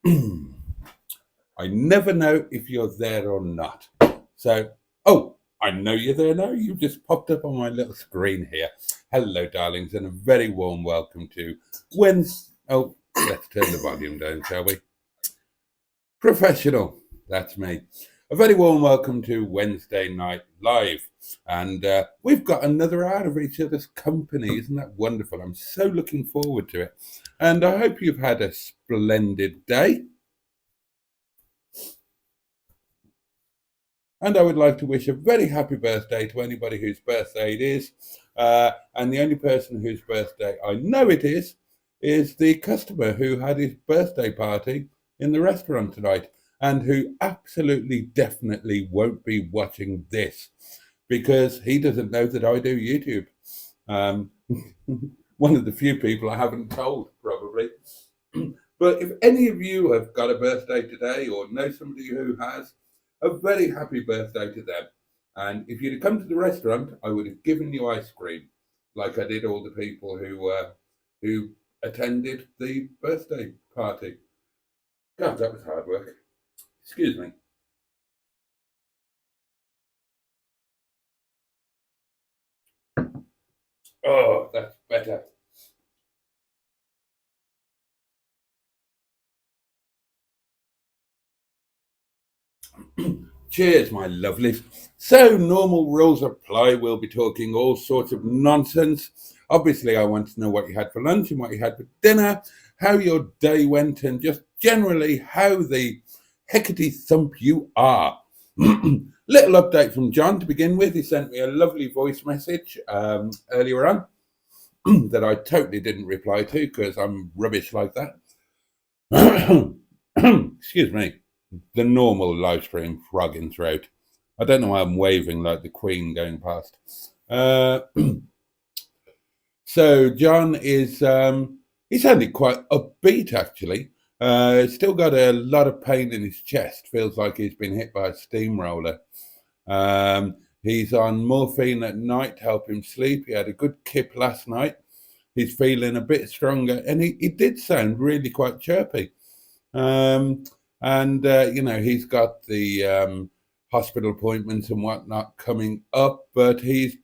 I never know if you're there or not. So, I know you're there now. You just popped up on my little screen here. Hello, darlings, and a very warm welcome to Wednesday. Oh, let's turn the volume down, shall we? Professional, that's me. A very warm welcome to Wednesday Night Live. And we've got another hour of each other's company. Isn't that wonderful? I'm so looking forward to it. And I hope you've had a splendid day. And I would like to wish a very happy birthday to anybody whose birthday it is. And the only person whose birthday I know it is the customer who had his birthday party in the restaurant tonight and who absolutely definitely won't be watching this because he doesn't know that I do YouTube. Um, one of the few people I haven't told, probably. But if any of you have got a birthday today or know somebody who has, a very happy birthday to them. And if you'd have come to the restaurant, I would have given you ice cream, like I did all the people who attended the birthday party. God, that was hard work. Excuse me. Oh, that's better. Cheers, my lovelies. So, normal rules apply. We'll be talking all sorts of nonsense. Obviously, I want to know what you had for lunch and what you had for dinner, how your day went, and just generally how the heckety thump you are. Little update from John to begin with. He sent me a lovely voice message earlier on that I totally didn't reply to because I'm rubbish like that. Excuse me. The normal live stream frog in throat. I don't know why I'm waving like the Queen going past. Uh, so John is he sounded quite upbeat actually. Still got a lot of pain in his chest. Feels like he's been hit by a steamroller. He's on morphine at night to help him sleep. He had a good kip last night. He's feeling a bit stronger, and he did sound really quite chirpy. Um, and he's got the hospital appointments and whatnot coming up, but he's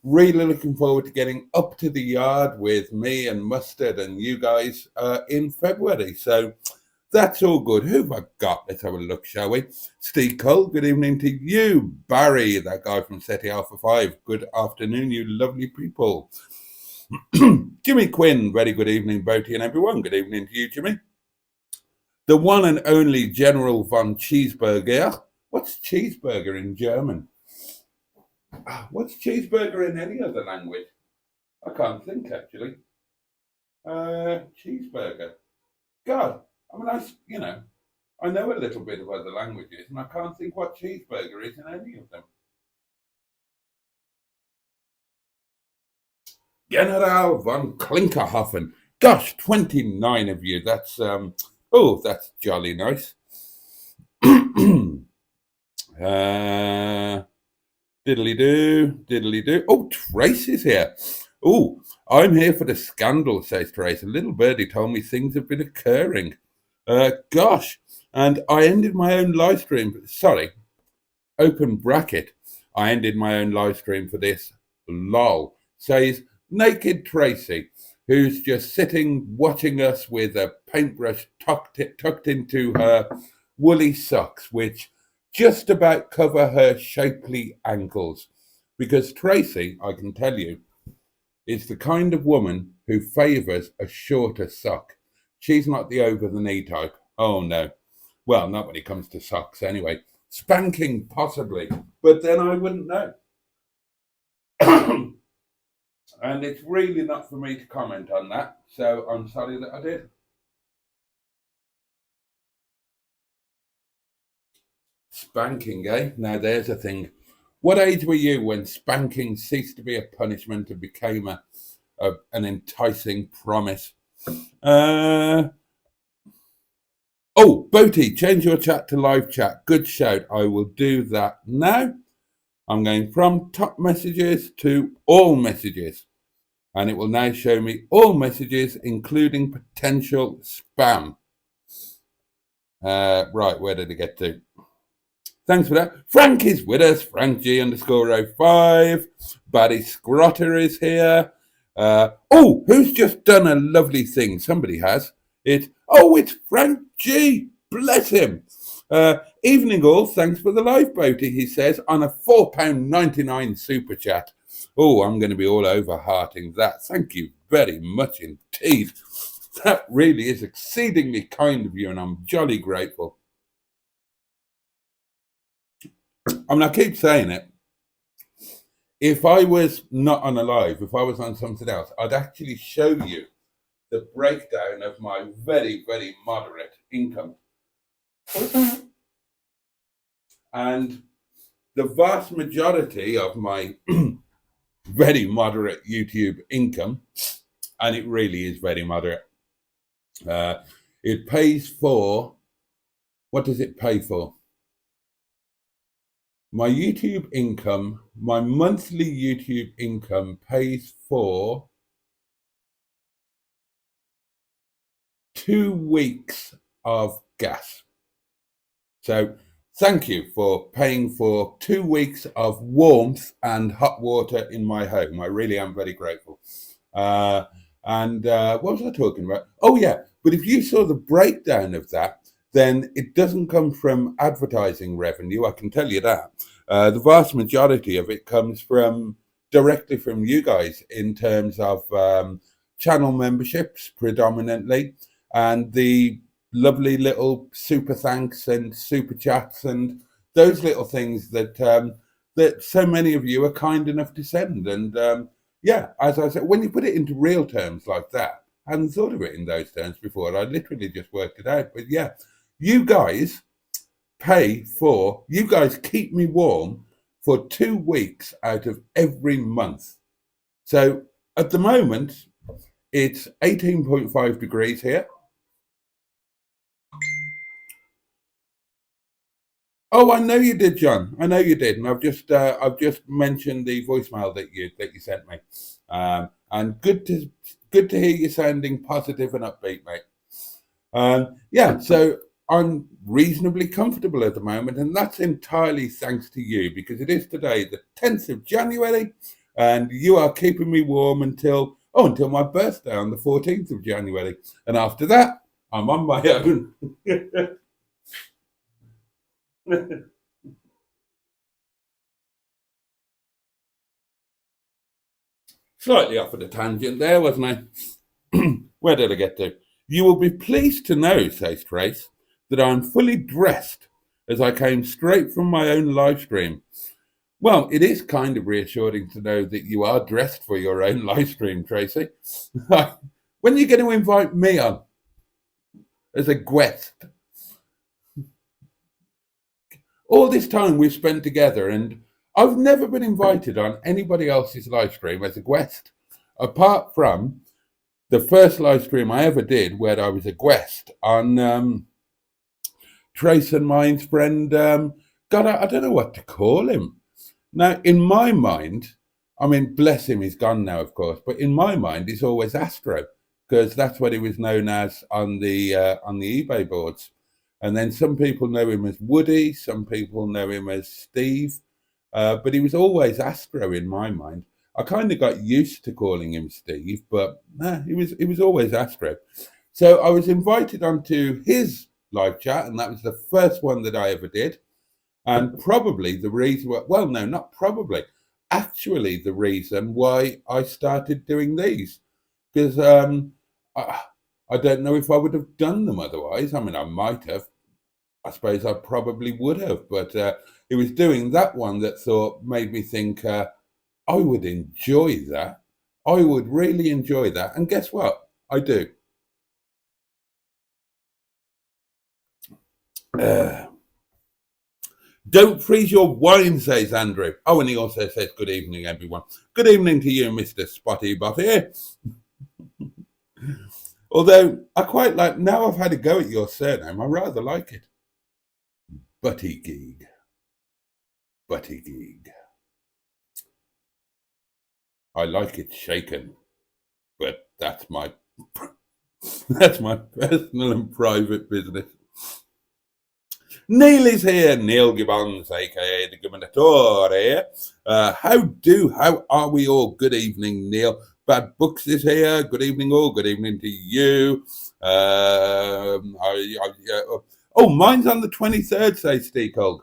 really looking forward to getting up to the yard with me and Mustard and you guys in February. So that's all good. Who've I got? Let's have a look, shall we? Steve Cole, good evening to you. Barry, that guy from SETI Alpha 5, good afternoon, you lovely people. Jimmy Quinn, very good evening, Boaty and everyone. Good evening to you, Jimmy. The one and only General von Cheeseburger. What's cheeseburger in German? What's cheeseburger in any other language? I can't think actually. Cheeseburger. God, I mean, I know a little bit of other languages, and I can't think what cheeseburger is in any of them. General von Klinkerhoffen. Gosh, 29 of you. That's jolly nice. Diddly do. Oh, Trace is here. Oh, I'm here for the scandal, says Trace. A little birdie told me things have been occurring. Gosh. And I ended my own live stream. Sorry, open bracket. I ended my own live stream for this. Lol. Says Naked Tracy, who's just sitting watching us with a paintbrush tucked into her woolly socks, which just about cover her shapely ankles. Because Tracy, I can tell you, is the kind of woman who favours a shorter sock. She's not the over the knee type. Oh no. Well, not when it comes to socks anyway. Spanking, possibly, but then I wouldn't know. And it's really not for me to comment on that, so I'm sorry that I did. Spanking, eh? Now there's a thing. What age were you when spanking ceased to be a punishment and became an enticing promise? Uh, Boaty, change your chat to live chat. Good shout. I will do that now. I'm going from top messages to all messages. And it will now show me all messages, including potential spam. Right, where did I get to? Thanks for that. Frank is with us. Frank G _05. Barry Scrotter is here. Who's just done a lovely thing? Somebody has. It's Frank G. Bless him. Evening all. Thanks for the live, Boaty, he says, on a £4.99 super chat. Oh, I'm going to be all over hearting that. Thank you very much indeed. That really is exceedingly kind of you, and I'm jolly grateful. I mean, I keep saying it. If I was not on a live, if I was on something else, I'd actually show you the breakdown of my very, very moderate income. And the vast majority of my very moderate YouTube income, and it really is very moderate, it pays for, what does it pay for? My YouTube income, my monthly YouTube income pays for 2 weeks of gas. So thank you for paying for 2 weeks of warmth and hot water in my home. I really am very grateful. What was I talking about? Oh yeah, but if you saw the breakdown of that, then it doesn't come from advertising revenue, I can tell you that. The vast majority of it comes from directly from you guys in terms of channel memberships predominantly, and the lovely little super thanks and super chats and those little things that that so many of you are kind enough to send. And yeah, as I said, when you put it into real terms like that, I hadn't thought of it in those terms before. I literally just worked it out. But yeah, you guys you guys keep me warm for 2 weeks out of every month. So at the moment, it's 18.5 degrees here. Oh, I know you did, John. I know you did, and I've just mentioned the voicemail that you sent me. And good to hear you sounding positive and upbeat, mate. Yeah, so I'm reasonably comfortable at the moment, and that's entirely thanks to you, because it is today, the 10th of January, and you are keeping me warm until my birthday on the 14th of January, and after that, I'm on my own. Slightly off at a tangent there, wasn't I? Where did I get to? You will be pleased to know, says Trace, that I am fully dressed as I came straight from my own live stream. Well, it is kind of reassuring to know that you are dressed for your own live stream, Tracy. When are you going to invite me on as a guest? All this time we've spent together, and I've never been invited on anybody else's live stream as a guest, apart from the first live stream I ever did where I was a guest on Trace and mine's friend. God, I don't know what to call him. Now, in my mind, I mean, bless him, he's gone now, of course, but in my mind, he's always Astro, because that's what he was known as on the eBay boards. And then some people know him as Woody, some people know him as Steve, but he was always Astro in my mind. I kind of got used to calling him Steve, but he was always Astro. So I was invited onto his live chat, and that was the first one that I ever did. And probably the reason, well, no, not probably, actually the reason why I started doing these, because I don't know if I would have done them otherwise. I mean, I might have. I suppose I probably would have, but it was doing that one that made me think I would enjoy that. I would really enjoy that. And guess what? I do. Don't freeze your wine, says Andrew. Oh, and he also says, good evening, everyone. Good evening to you, Mr. Spotty Buffy. Although I quite like, now I've had a go at your surname, I rather like it. Butty Geeg. Butty Geeg. I like it shaken, but that's my personal and private business. Neil is here. Neil Gibbons, aka the Gubernator here. How are we all? Good evening, Neil. Bad Books is here. Good evening, all. Good evening to you. Oh, mine's on the 23rd, says Steve Cole.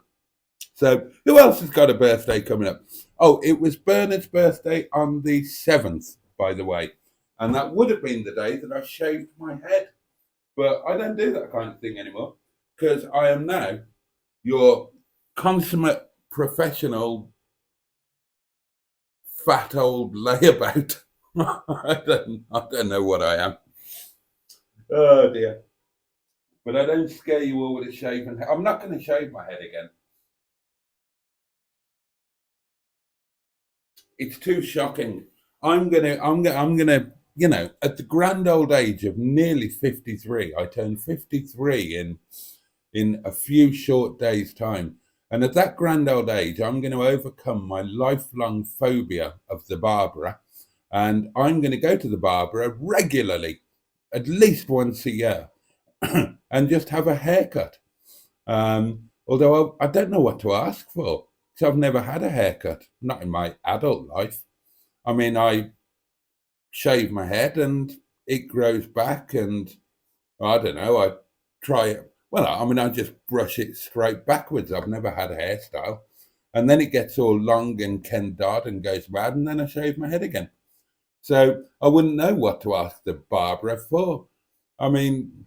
So, who else has got a birthday coming up? Oh, it was Bernard's birthday on the 7th, by the way. And that would have been the day that I shaved my head. But I don't do that kind of thing anymore because I am now your consummate professional fat old layabout. I don't know what I am. Oh dear. But I don't scare you all with a shaven head. I'm not going to shave my head again. It's too shocking. I'm gonna, at the grand old age of nearly 53. I turned 53 in a few short days' time. And at that grand old age, I'm going to overcome my lifelong phobia of the barber, and I'm going to go to the barber regularly, at least once a year, and just have a haircut. Although I don't know what to ask for, because I've never had a haircut, not in my adult life. I mean, I shave my head and it grows back, and I don't know, I try it. Well, I mean, I just brush it straight backwards. I've never had a hairstyle. And then it gets all long and Ken Dodd and goes mad, and then I shave my head again. So I wouldn't know what to ask the barber for. I mean,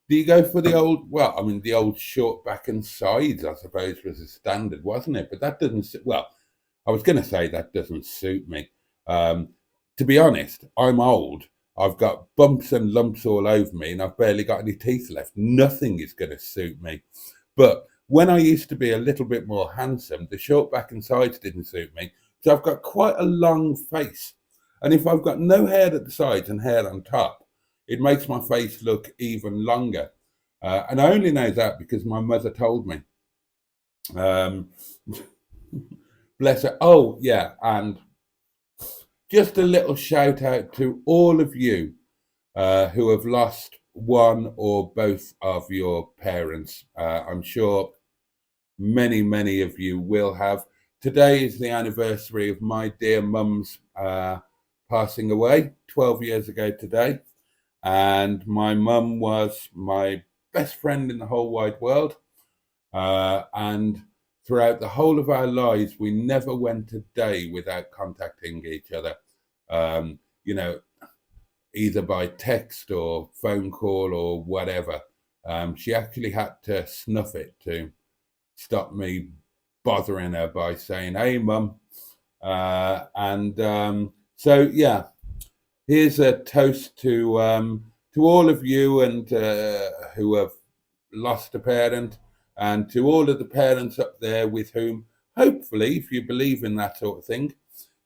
do you go for the old, well, I mean, the old short back and sides, I suppose, was a standard, wasn't it? But that doesn't, well, I was going to say that doesn't suit me. To be honest, I'm old. I've got bumps and lumps all over me, and I've barely got any teeth left. Nothing is going to suit me. But when I used to be a little bit more handsome, the short back and sides didn't suit me. So I've got quite a long face. And if I've got no hair at the sides and hair on top, it makes my face look even longer. And I only know that because my mother told me. Um, Bless her. Oh, yeah. And just a little shout out to all of you who have lost one or both of your parents. I'm sure many, many of you will have. Today is the anniversary of my dear mum's passing away 12 years ago today. And my mum was my best friend in the whole wide world. And throughout the whole of our lives, we never went a day without contacting each other, you know, either by text or phone call or whatever. She actually had to snuff it to stop me bothering her by saying, "Hey, mum." So, yeah, here's a toast to all of you and who have lost a parent, and to all of the parents up there with whom, hopefully, if you believe in that sort of thing,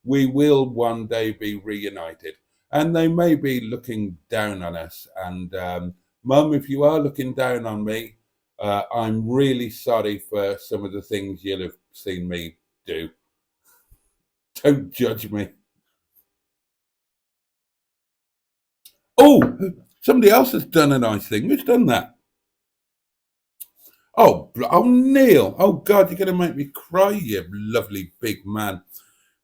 we will one day be reunited. And they may be looking down on us. And Mum, if you are looking down on me, I'm really sorry for some of the things you'll have seen me do. Don't judge me. Oh, somebody else has done a nice thing. Who's done that? Oh, Neil. Oh, God, you're going to make me cry, you lovely big man.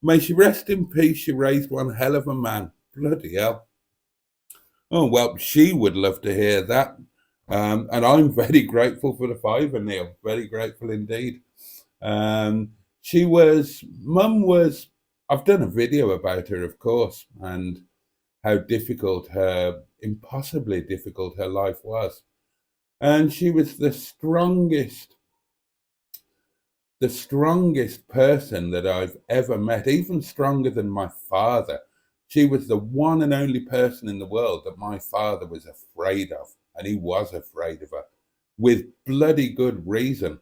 May she rest in peace. She raised one hell of a man. Bloody hell. Oh, well, she would love to hear that. And I'm very grateful for the fiver, Neil. Very grateful indeed. Mum was, I've done a video about her, of course, and how impossibly difficult her life was. And she was the strongest person that I've ever met, even stronger than my father. She was the one and only person in the world that my father was afraid of, and he was afraid of her with bloody good reason.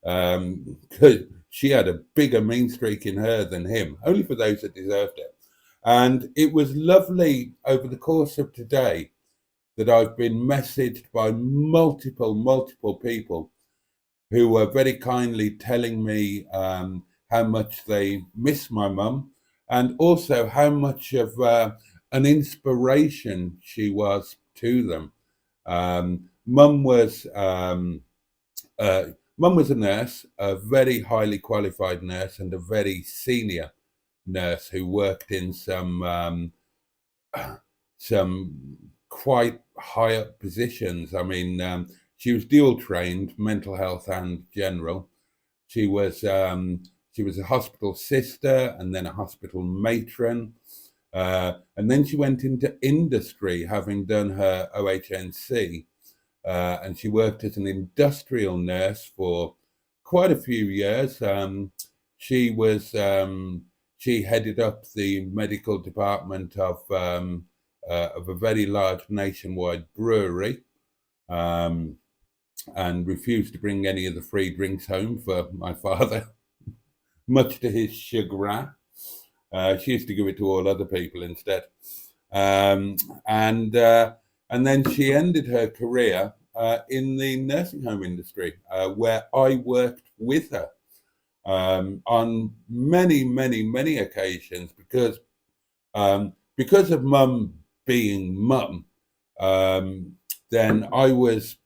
Because she had a bigger mean streak in her than him, only for those that deserved it. And it was lovely over the course of today that I've been messaged by multiple people who were very kindly telling me how much they miss my mum, and also how much of an inspiration she was to them. Mum was, Mum was a nurse, a very highly qualified nurse, and a very senior nurse who worked in some quite high up positions. I mean, she was dual trained, mental health and general. She was she was a hospital sister and then a hospital matron. And then she went into industry, having done her OHNC, and she worked as an industrial nurse for quite a few years. She was she headed up the medical department of a very large nationwide brewery, um, and refused to bring any of the free drinks home for my father, much to his chagrin. She used to give it to all other people instead. Um, and and then she ended her career in the nursing home industry, where I worked with her on many, many, many occasions because of Mum being Mum. Then I was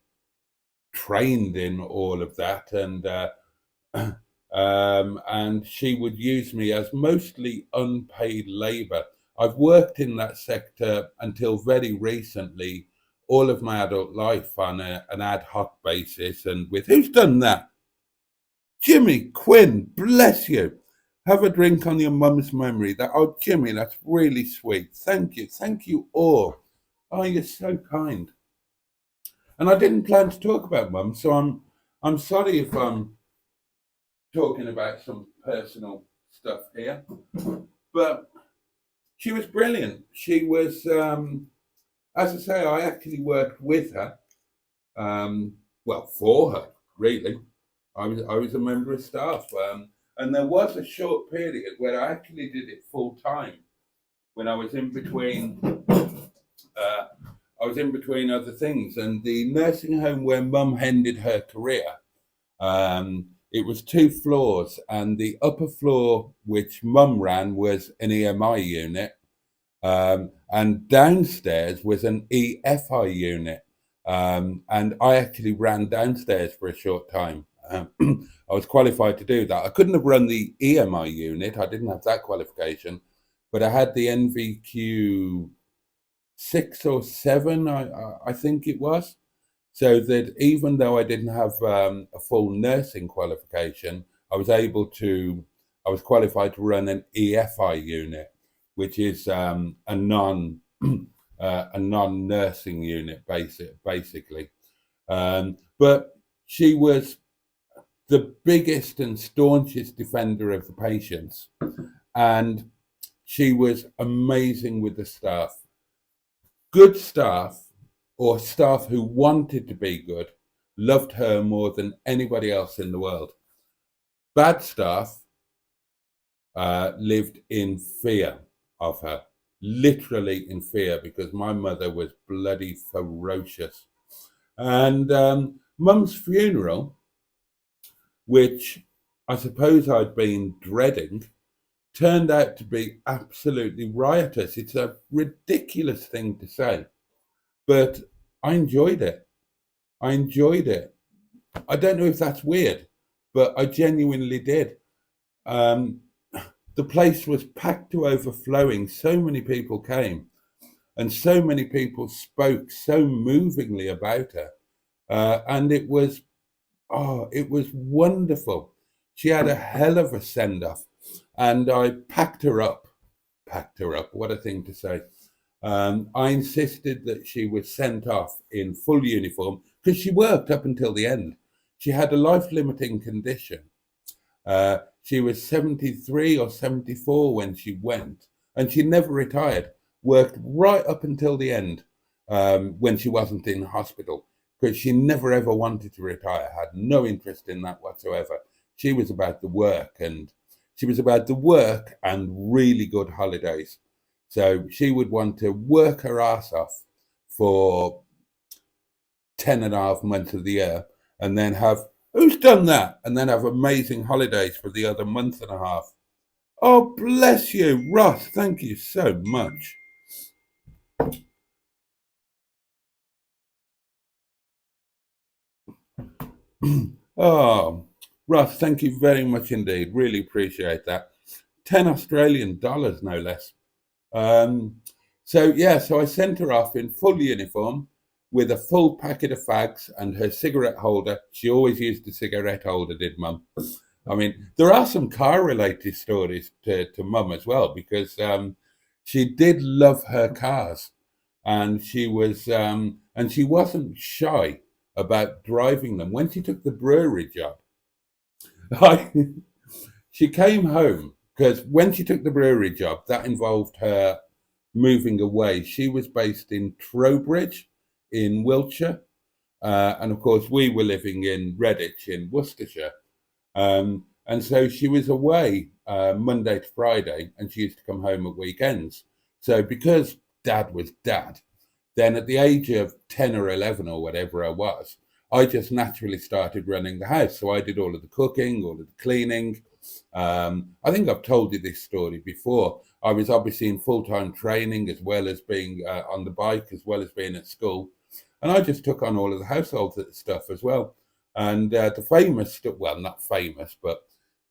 trained in all of that, and she would use me as mostly unpaid labour. I've worked in that sector until very recently, all of my adult life on an ad hoc basis, and with who's done that? Jimmy Quinn, bless you. Have a drink on your mum's memory. That oh, Jimmy, that's really sweet. Thank you all. Oh, you're so kind. And I didn't plan to talk about mum, so I'm sorry if I'm talking about some personal stuff here, but she was brilliant. She was, as I say, I actually worked with her, well, for her, really. I was a member of staff, and there was a short period where I actually did it full time when I was in between. I was in between other things, and the nursing home where Mum ended her career. It was two floors, and the upper floor, which Mum ran, was an EMI unit, and downstairs was an EFI unit. And I actually ran downstairs for a short time. I was qualified to do that. I couldn't have run the EMI unit, I didn't have that qualification, but I had the NVQ 6 or 7, I think it was. So that even though I didn't have a full nursing qualification, I was qualified to run an EFI unit, which is a non-nursing unit, basically. But she was the biggest and staunchest defender of the patients, and she was amazing with the staff. Good staff, or staff who wanted to be good, loved her more than anybody else in the world. Bad staff lived in fear of her, literally in fear, because my mother was bloody ferocious. And Mum's funeral, which I suppose I'd been dreading, turned out to be absolutely riotous. It's a ridiculous thing to say, but I enjoyed it. I enjoyed it. I don't know if that's weird, but I genuinely did. Um, the place was packed to overflowing. So many people came, and so many people spoke so movingly about her, and it was wonderful. She had a hell of a send off, and I packed her up. Packed her up. What a thing to say. I insisted that she was sent off in full uniform because she worked up until the end. She had a life limiting condition. She was 73 or 74 when she went, and she never retired, worked right up until the end, when she wasn't in hospital, because she never ever wanted to retire, had no interest in that whatsoever. She was about the work, and she was about the work and really good holidays. So she would want to work her ass off for 10.5 months of the year, and then have, who's done that? And then have amazing holidays for the other month and a half. Oh, bless you, Ross. Thank you so much. Oh, Ross, thank you very much indeed. Really appreciate that. 10 Australian dollars, no less. Um, so I sent her off in full uniform with a full packet of fags and her cigarette holder. She always used a cigarette holder, did Mum. I mean, there are some car related stories to Mum as well, because she did love her cars, and she wasn't shy about driving them. When she took the brewery job, I, she came home because when she took the brewery job, that involved her moving away. She was based in Trowbridge in Wiltshire, and of course, we were living in Redditch in Worcestershire. And so she was away Monday to Friday, and she used to come home at weekends. So because dad was dad, then at the age of 10 or 11 or whatever I was, I just naturally started running the house. So I did all of the cooking, all of the cleaning. I think I've told you this story before. I was obviously in full time training as well as being on the bike, as well as being at school. And I just took on all of the household stuff as well. And the famous, well, not famous, but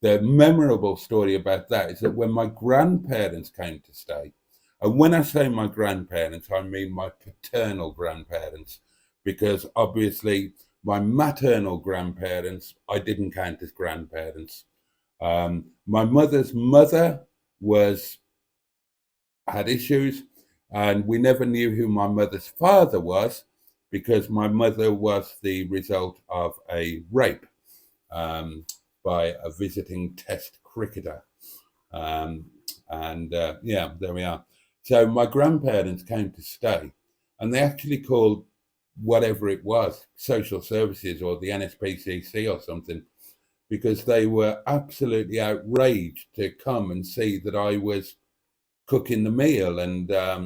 the memorable story about that is that when my grandparents came to stay, and when I say my grandparents, I mean my paternal grandparents, because obviously my maternal grandparents, I didn't count as grandparents. My mother's mother was had issues, and we never knew who my mother's father was because my mother was the result of a rape by a visiting Test cricketer. Um, and there we are. So my grandparents came to stay, and they actually called whatever it was, social services or the NSPCC or something, because they were absolutely outraged to come and see that I was cooking the meal and, uh,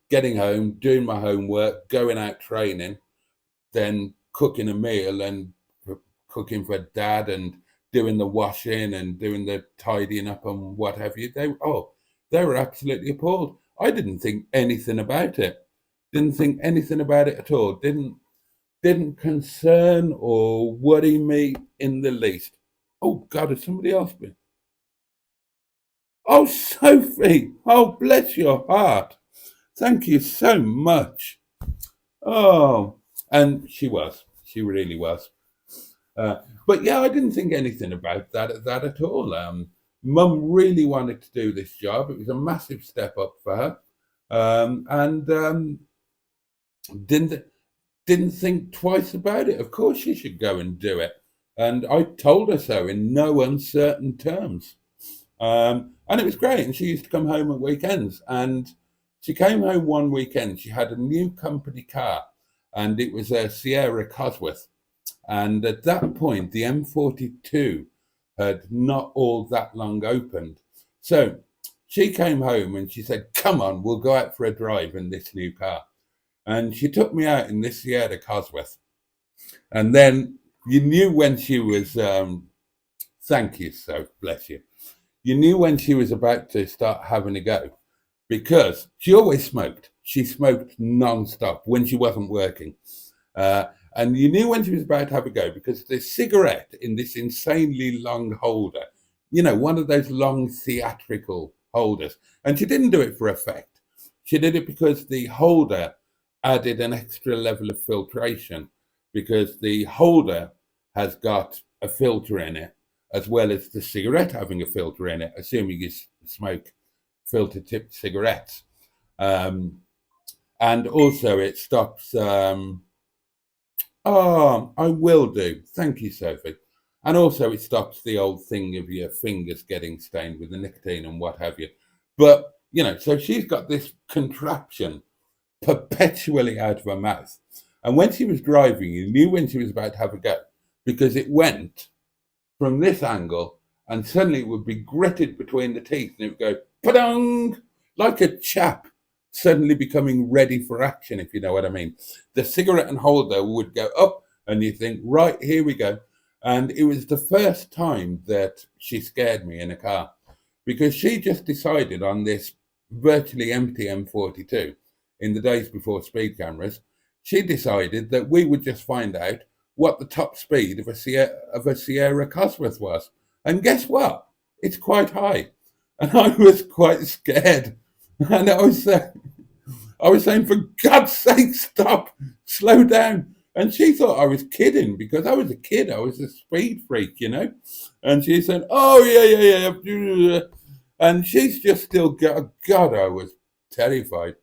getting home, doing my homework, going out training, then cooking a meal and cooking for dad and doing the washing and doing the tidying up and what have you. They were absolutely appalled. I didn't think anything about it. Didn't think anything about it at all. Didn't concern or worry me in the least. Oh God, has somebody else been? Oh, Sophie. Oh, bless your heart. Thank you so much. Oh, and she was. She really was. But yeah, I didn't think anything about that at all. Mum really wanted to do this job. It was a massive step up for her, and didn't didn't think twice about it. Of course, she should go and do it, and I told her so in no uncertain terms. And it was great. And she used to come home at weekends. And she came home one weekend. She had a new company car, and it was a Sierra Cosworth. And at that point, the M42 had not all that long opened. So she came home and she said, "Come on, we'll go out for a drive in this new car." And she took me out in this Sierra Cosworth. And then you knew when she was, thank you, so bless you. You knew when she was about to start having a go because she always smoked. She smoked non-stop when she wasn't working. And you knew when she was about to have a go because the cigarette in this insanely long holder, one of those long theatrical holders. And she didn't do it for effect. She did it because the holder added an extra level of filtration because the holder has got a filter in it as well as the cigarette having a filter in it, assuming you smoke filter tipped cigarettes. And also it stops, I will do. Thank you, Sophie. And also it stops the old thing of your fingers getting stained with the nicotine and what have you. But, so she's got this contraption perpetually out of her mouth. And when she was driving, you knew when she was about to have a go because it went from this angle and suddenly it would be gritted between the teeth and it would go pa-dong, like a chap suddenly becoming ready for action, if you know what I mean. The cigarette and holder would go up and you think, right, here we go. And it was the first time that she scared me in a car because she just decided on this virtually empty M42 in the days before speed cameras. She decided that we would just find out what the top speed of a Sierra Cosworth was. And guess what? It's quite high. And I was quite scared. And I was saying, for God's sake, stop, slow down. And she thought I was kidding because I was a kid. I was a speed freak, you know. And she said, "Oh yeah." And she's just still God. I was terrified.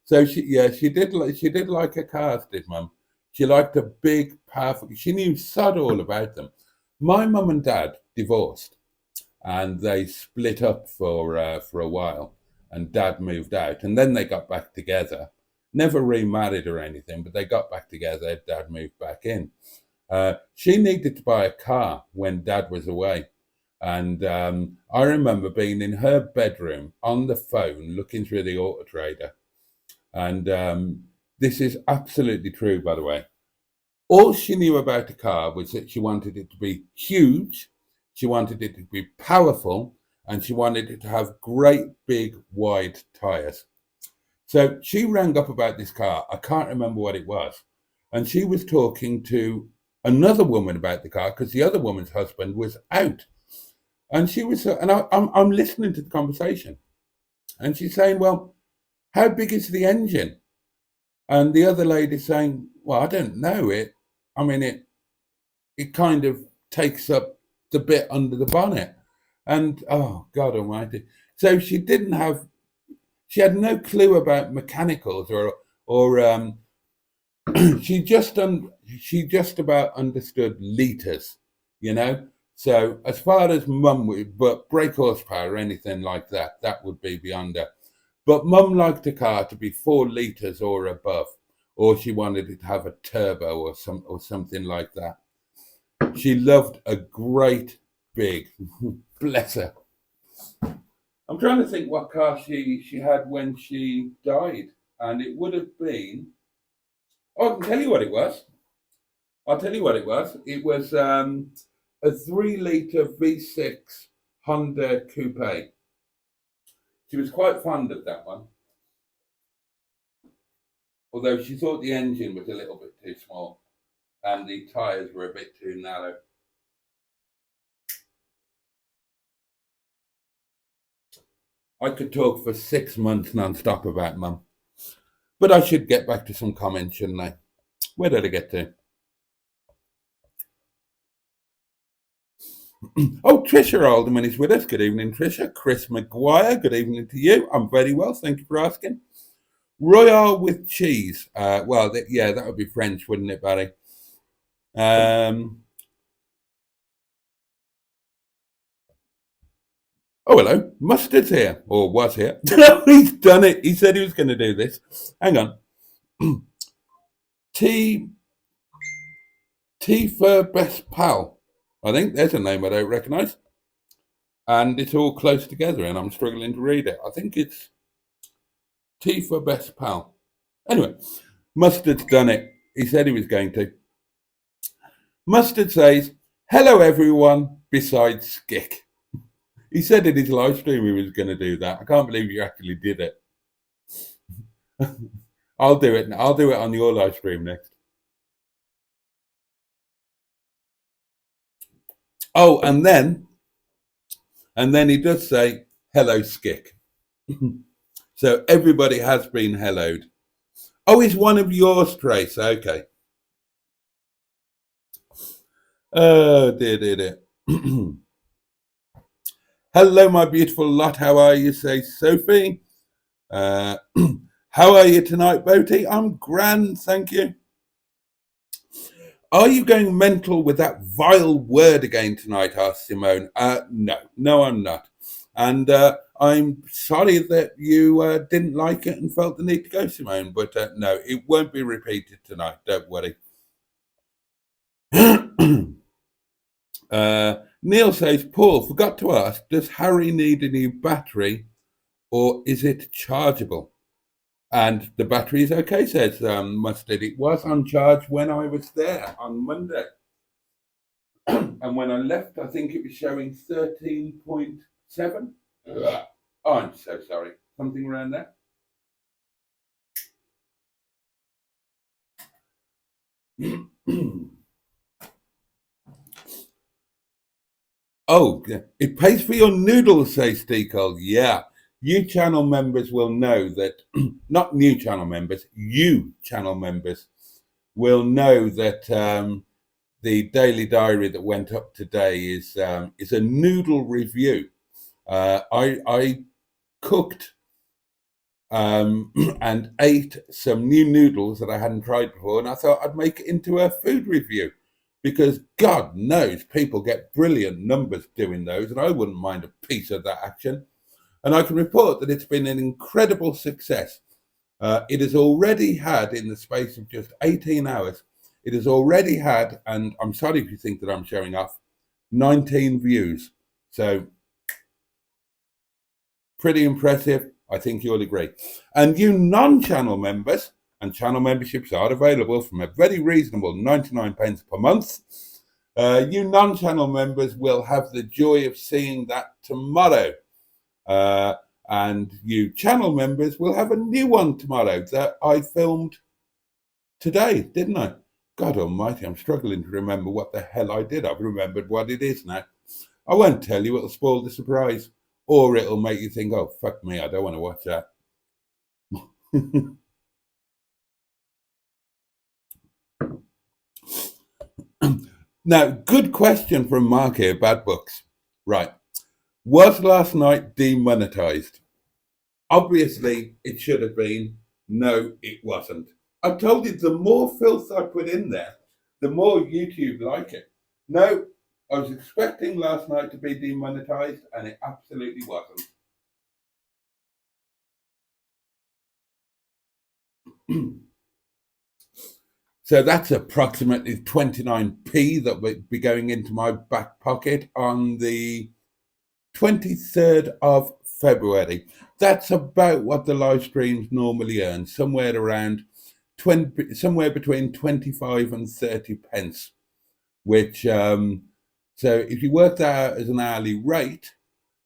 So she did like her cars, did Mum. She liked a big, powerful. She knew sod all about them. My mum and dad divorced, and they split up for a while, and Dad moved out, and then they got back together. Never remarried or anything, but they got back together. Dad moved back in. She needed to buy a car when Dad was away, and I remember being in her bedroom on the phone looking through the auto trader, and this is absolutely true, by the way. All she knew about the car was that she wanted it to be huge, she wanted it to be powerful, and she wanted it to have great, big, wide tyres. So she rang up about this car. I can't remember what it was. And she was talking to another woman about the car because the other woman's husband was out. And I'm listening to the conversation. And she's saying, "Well, how big is the engine?" And the other lady's saying, "Well, I don't know it. I mean, it kind of takes up the bit under the bonnet." And oh, God Almighty! So she had no clue about mechanicals or she just about understood liters, you know. So as far as Mum would, but brake horsepower or anything like that, that would be beyond her. But Mum liked a car to be 4 liters or above, or she wanted it to have a turbo or something like that. She loved a great big, bless her. I'm trying to think what car she had when she died, and it would have been. Oh, I can tell you what it was. I'll tell you what it was. It was a 3 liter V6 Honda Coupe. She was quite fond of that one, although she thought the engine was a little bit too small and the tyres were a bit too narrow. I could talk for 6 months non-stop about Mum, but I should get back to some comments, shouldn't I? Where did I get to? Oh, Trisha Alderman is with us. Good evening, Trisha. Chris Maguire, good evening to you. I'm very well, thank you for asking. Royale with cheese. Yeah, that would be French, wouldn't it, Barry? Oh, hello. Mustard's here, or was here. He's done it. He said he was going to do this. Hang on. T T for Best Pal. I think there's a name I don't recognise. And it's all close together, and I'm struggling to read it. I think it's T for Best Pal. Anyway, Mustard's done it. He said he was going to. Mustard says, "Hello, everyone, besides Skick." He said in his live stream he was going to do that. I can't believe you actually did it. I'll do it. I'll do it on your live stream next. Oh, and then he does say, "Hello, Skick." So everybody has been helloed. Oh, he's one of yours, Trace. Okay. Oh, dear. Hello, my beautiful lot. How are you? Says Sophie. How are you tonight, Boaty? I'm grand, thank you. Are you going mental with that vile word again tonight? Asked Simone. No, I'm not. And I'm sorry that you didn't like it and felt the need to go, Simone. But no, it won't be repeated tonight. Don't worry. Neil says, Paul, forgot to ask, does Harry need a new battery or is it chargeable? And the battery is okay, says Mustard. It was on charge when I was there on Monday. And when I left, I think it was showing 13.7. Oh, I'm so sorry. Something around there. Oh, yeah. It pays for your noodles, says Steakold. Yeah. You channel members will know that, not new channel members, you channel members will know that the daily diary that went up today is a noodle review. I cooked and ate some new noodles that I hadn't tried before, and I thought I'd make it into a food review because God knows people get brilliant numbers doing those, and I wouldn't mind a piece of that action. And I can report that it's been an incredible success. It has already had, in the space of just 18 hours, it has already had, and I'm sorry if you think that I'm showing off, 19 views. So pretty impressive. I think you'll agree. And you non-channel members, and channel memberships are available from a very reasonable 99 pence per month. You non-channel members will have the joy of seeing that tomorrow. And you channel members will have a new one tomorrow that I filmed today, didn't I? God almighty, I'm struggling to remember what the hell I did. I've remembered what it is now. I won't tell you, it'll spoil the surprise. Or it'll make you think, oh, fuck me, I don't want to watch that. Now, good question from Mark here, Bad Books. Right. Was last night demonetized? Obviously, it should have been. No, it wasn't. I told you the more filth I put in there, the more YouTube like it. No, I was expecting last night to be demonetized, and it absolutely wasn't. So that's approximately 29p that would be going into my back pocket on the 23rd of February. That's about what the live streams normally earn, somewhere around 20, somewhere between 25 and 30 pence, which, so if you work that out as an hourly rate,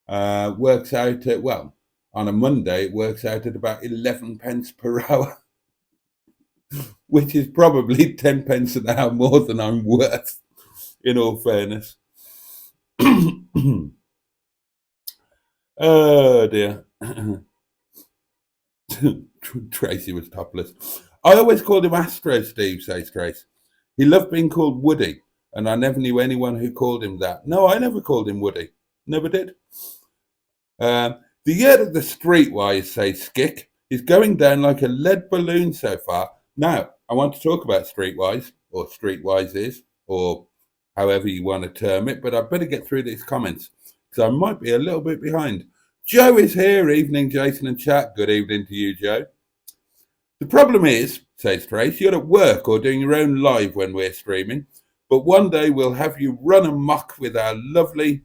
works out at, well, on a Monday, it works out at about 11 pence per hour, which is probably 10 pence an hour more than I'm worth, in all fairness. Oh dear. Tracy was topless. I always called him Astro Steve, says Trace. He loved being called Woody, and I never knew anyone who called him that. No, I never called him Woody. Never did. The year of the Streetwise, says Skick, is going down like a lead balloon so far. Now, I want to talk about Streetwise, or Streetwises, or however you want to term it, but I better get through these comments because I might be a little bit behind. Joe is here. Evening, Jason and chat. Good evening to you, Joe. The problem is, says Trace, you're at work or doing your own live when we're streaming, but one day we'll have you run amok with our lovely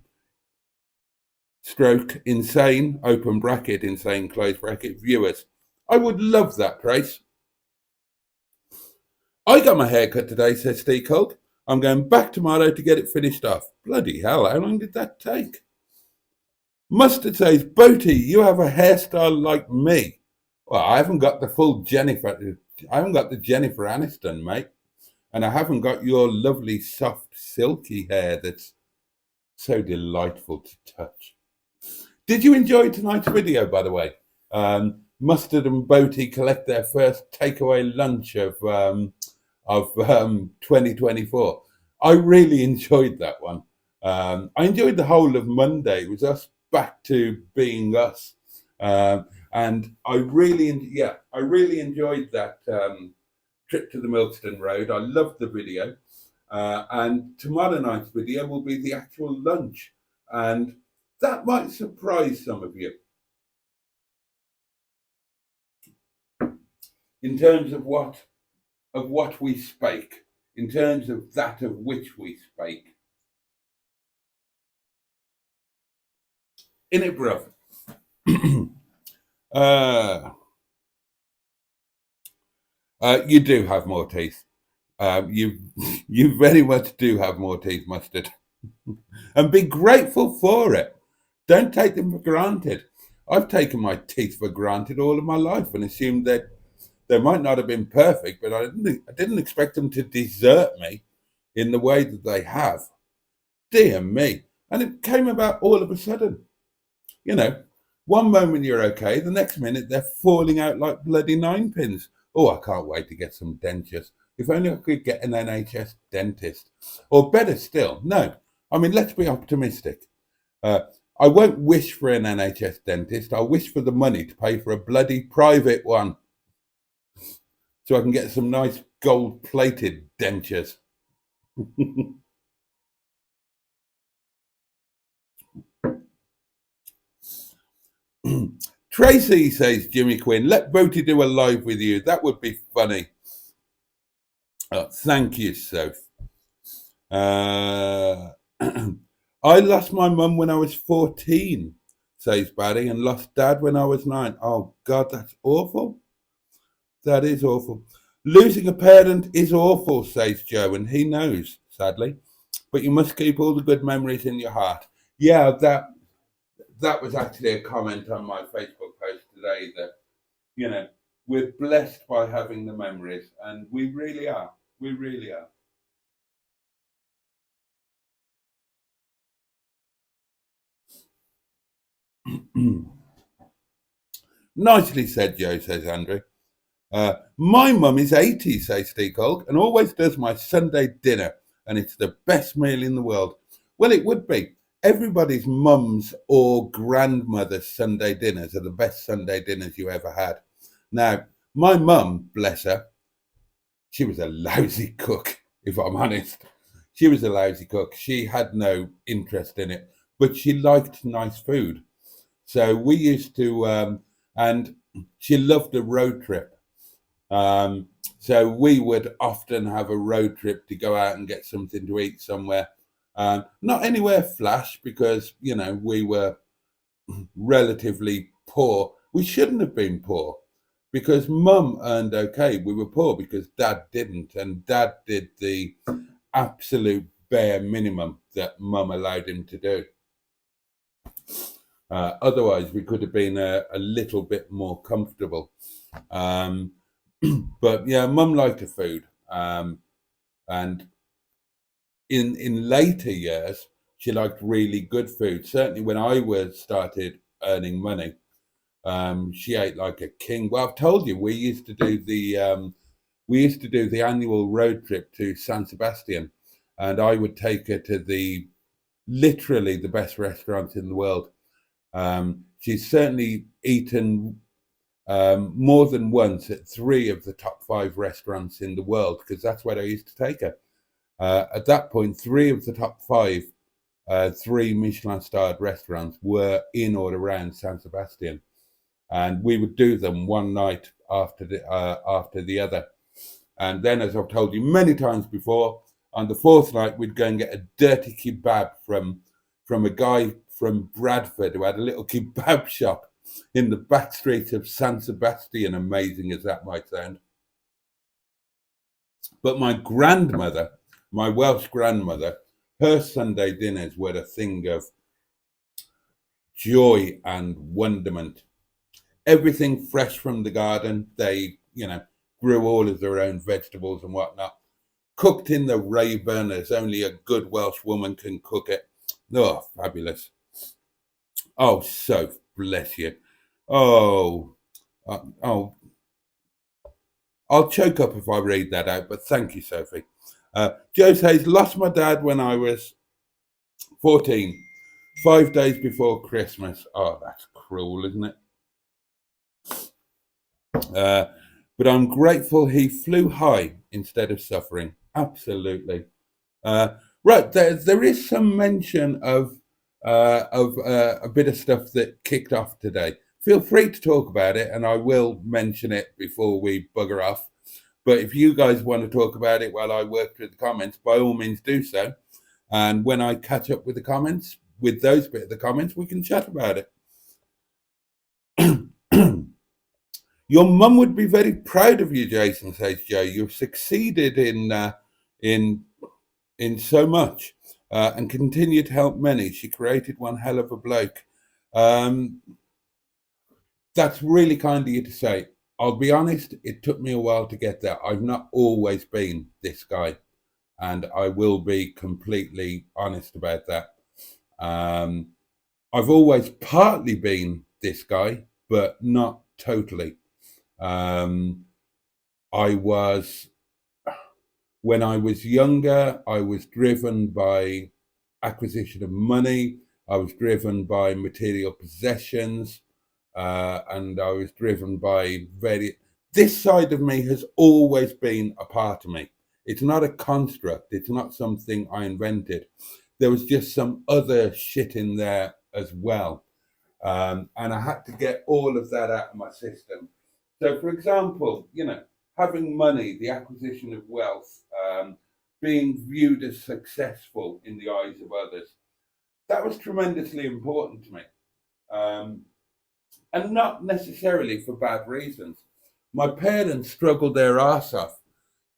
stroke insane, open bracket, insane, close bracket, viewers. I would love that, Trace. I got my hair cut today, says Steve Colt. I'm going back tomorrow to get it finished off. Bloody hell, how long did that take? Mustard says, Boaty, you have a hairstyle like me. Well, I haven't got the full Jennifer. I haven't got the Jennifer Aniston, mate. And I haven't got your lovely, soft, silky hair that's so delightful to touch. Did you enjoy tonight's video, by the way? Mustard and Boaty collect their first takeaway lunch of 2024. I really enjoyed that one. I enjoyed the whole of Monday. It was us back to being us. And I really enjoyed that trip to the Milkston Road. I loved the video. And tomorrow night's video will be the actual lunch. And that might surprise some of you. In terms of what we spake, in terms of that of which we spake. In it, bruv. You do have more teeth. You very much do have more teeth, Mustard. And be grateful for it. Don't take them for granted. I've taken my teeth for granted all of my life and assumed that they might not have been perfect, but I didn't expect them to desert me in the way that they have. Dear me. And it came about all of a sudden. You know, one moment you're okay, the next minute they're falling out like bloody ninepins. Oh, I can't wait to get some dentures. If only I could get an NHS dentist. Or better still, no. I mean, let's be optimistic. Uh, I won't wish for an NHS dentist. I'll wish for the money to pay for a bloody private one so I can get some nice gold plated dentures. Tracy, says Jimmy Quinn, let Boaty do a live with you. That would be funny. Thank you, Soph. I lost my mum when I was 14, says Barry, and lost dad when I was 9. Oh, God, that's awful. That is awful. Losing a parent is awful, says Joe, and he knows, sadly. But you must keep all the good memories in your heart. Yeah, that was actually a comment on my Facebook post today that, you know, we're blessed by having the memories, and we really are. We really are. Nicely said, Joe, says Andrew. My mum is 80, says Steve Colk, and always does my Sunday dinner, and it's the best meal in the world. Well, it would be. Everybody's mum's or grandmother's Sunday dinners are the best Sunday dinners you ever had. Now, my mum, bless her, she was a lousy cook, if I'm honest. She was a lousy cook. She had no interest in it, but she liked nice food. So we used to, and she loved a road trip. So we would often have a road trip to go out and get something to eat somewhere. Not anywhere flash because, you know, we were relatively poor. We shouldn't have been poor because mum earned okay. We were poor because dad didn't, and dad did the absolute bare minimum that mum allowed him to do. Otherwise, we could have been a little bit more comfortable. Um, but yeah, mum liked the food. And in later years, she liked really good food. Certainly when I was started earning money, she ate like a king. Well, I've told you, we used to do the annual road trip to San Sebastian, and I would take her to the literally the best restaurant in the world. She's certainly eaten more than once at 3 of the top 5 restaurants in the world because that's where I used to take her. At that point, 3 of the top 5, 3 Michelin-starred restaurants were in or around San Sebastian, and we would do them one night after the other. And then, as I've told you many times before, on the 4th night, we'd go and get a dirty kebab from a guy from Bradford who had a little kebab shop in the back streets of San Sebastian, amazing as that might sound. But my grandmother, my Welsh grandmother, her Sunday dinners were a thing of joy and wonderment. Everything fresh from the garden. They, you know, grew all of their own vegetables and whatnot. Cooked in the Rayburn as only a good Welsh woman can cook it. Oh, fabulous. Oh, so bless you. Oh, oh, I'll choke up if I read that out, but thank you, Sophie. Joe says, lost my dad when I was 14, 5 days before Christmas. Oh, that's cruel, isn't it? But I'm grateful he flew high instead of suffering. Absolutely. Right, there is some mention of a bit of stuff that kicked off today. Feel free to talk about it, and I will mention it before we bugger off. But if you guys want to talk about it while I work through the comments, by all means do so. And when I catch up with the comments, with those bit of the comments, we can chat about it. Your mum would be very proud of you, Jason, says Joe. You've succeeded in so much and continue to help many. She created one hell of a bloke. Um, that's really kind of you to say. I'll be honest, it took me a while to get there. I've not always been this guy, and I will be completely honest about that. Um, I've always partly been this guy, but not totally. Um, I was, when I was younger, I was driven by acquisition of money. I was driven by material possessions, and I was driven by very. This side of me has always been a part of me. It's not a construct. It's not something I invented. There was just some other shit in there as well, and I had to get all of that out of my system. So, for example, having money, the acquisition of wealth, being viewed as successful in the eyes of others, that was tremendously important to me. Um, and not necessarily for bad reasons. My parents struggled their arse off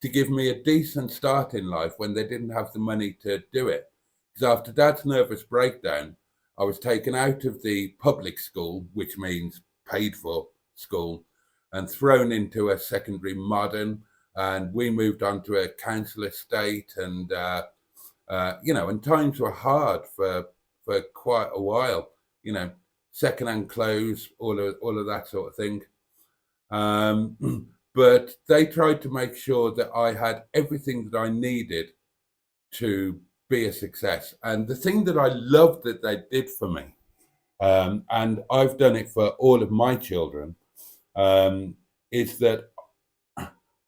to give me a decent start in life when they didn't have the money to do it. Because after Dad's nervous breakdown, I was taken out of the public school, which means paid for school, and thrown into a secondary modern. And we moved on to a council estate, and times were hard for quite a while. You know, secondhand clothes, all of that sort of thing. But they tried to make sure that I had everything that I needed to be a success. And the thing that I loved that they did for me, and I've done it for all of my children, is that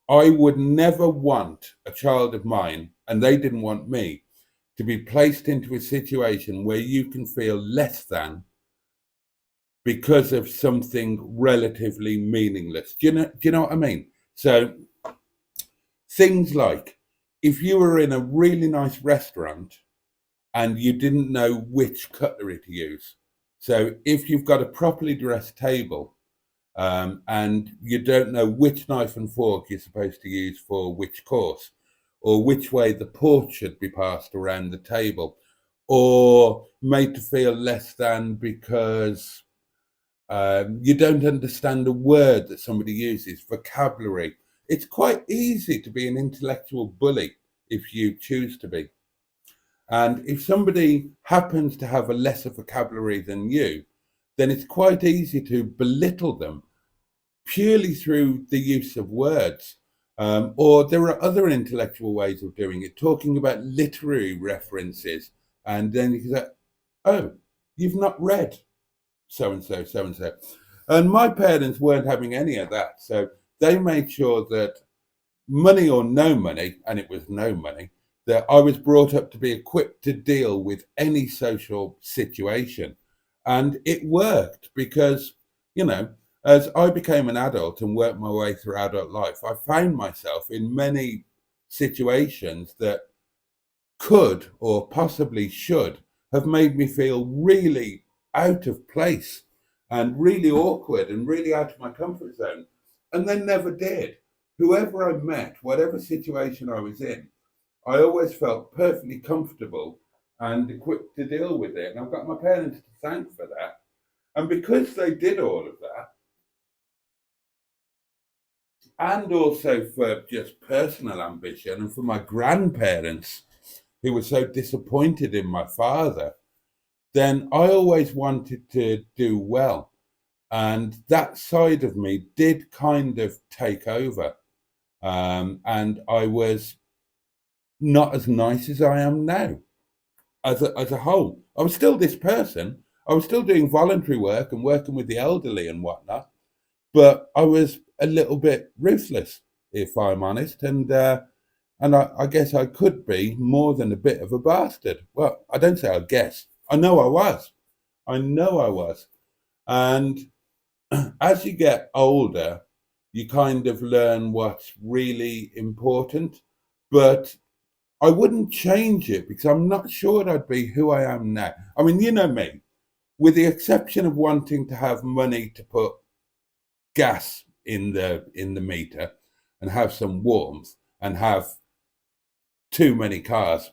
I would never want a child of mine, and they didn't want me, to be placed into a situation where you can feel less than because of something relatively meaningless. Do you know what I mean? So things like, if you were in a really nice restaurant and you didn't know which cutlery to use. So if you've got a properly dressed table, and you don't know which knife and fork you're supposed to use for which course, or which way the port should be passed around the table, or made to feel less than because you don't understand a word that somebody uses, vocabulary. It's quite easy to be an intellectual bully if you choose to be. And if somebody happens to have a lesser vocabulary than you, then it's quite easy to belittle them purely through the use of words. Or there are other intellectual ways of doing it, talking about literary references. And then you can say, oh, you've not read so and so, so and so. And my parents weren't having any of that. So they made sure that, money or no money, and it was no money, that I was brought up to be equipped to deal with any social situation. And it worked because, as I became an adult and worked my way through adult life, I found myself in many situations that could or possibly should have made me feel really out of place and really awkward and really out of my comfort zone. And they never did. Whoever I met, whatever situation I was in, I always felt perfectly comfortable and equipped to deal with it. And I've got my parents to thank for that. And because they did all of that, and also for just personal ambition, and for my grandparents who were so disappointed in my father, then I always wanted to do well. And that side of me did kind of take over. And I was not as nice as I am now as a whole. I was still this person. I was still doing voluntary work and working with the elderly and whatnot, but I was a little bit ruthless, if I'm honest. And I guess I could be more than a bit of a bastard. Well, I don't say I guess. I know I was. I know I was. And as you get older, you kind of learn what's really important. But I wouldn't change it because I'm not sure I'd be who I am now. I mean, you know me, with the exception of wanting to have money to put gas in the meter and have some warmth and have too many cars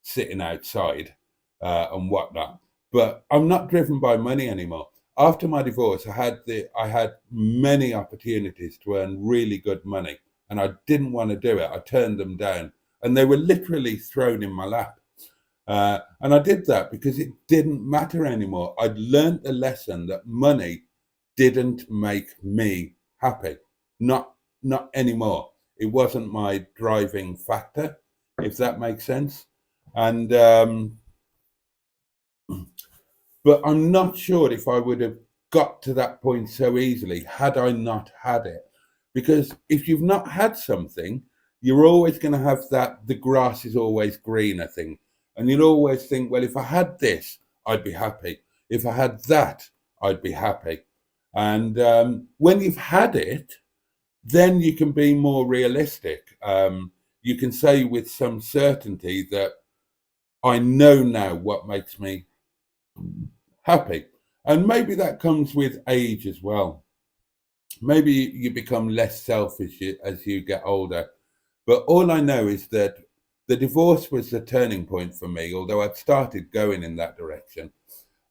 sitting outside, and whatnot. But I'm not driven by money anymore. After my divorce, I had many opportunities to earn really good money, and I didn't want to do it. I turned them down, and they were literally thrown in my lap. And I did that because it didn't matter anymore. I'd learned the lesson that money didn't make me happy. Not not anymore. It wasn't my driving factor, if that makes sense. And but I'm not sure if I would have got to that point so easily had I not had it. Because if you've not had something, you're always going to have that the grass is always greener thing. And you'll always think, well, if I had this, I'd be happy. If I had that, I'd be happy. And when you've had it, then you can be more realistic. You can say with some certainty that I know now what makes me happy. And maybe that comes with age as well. Maybe you become less selfish as you get older. But all I know is that the divorce was the turning point for me, although I'd started going in that direction.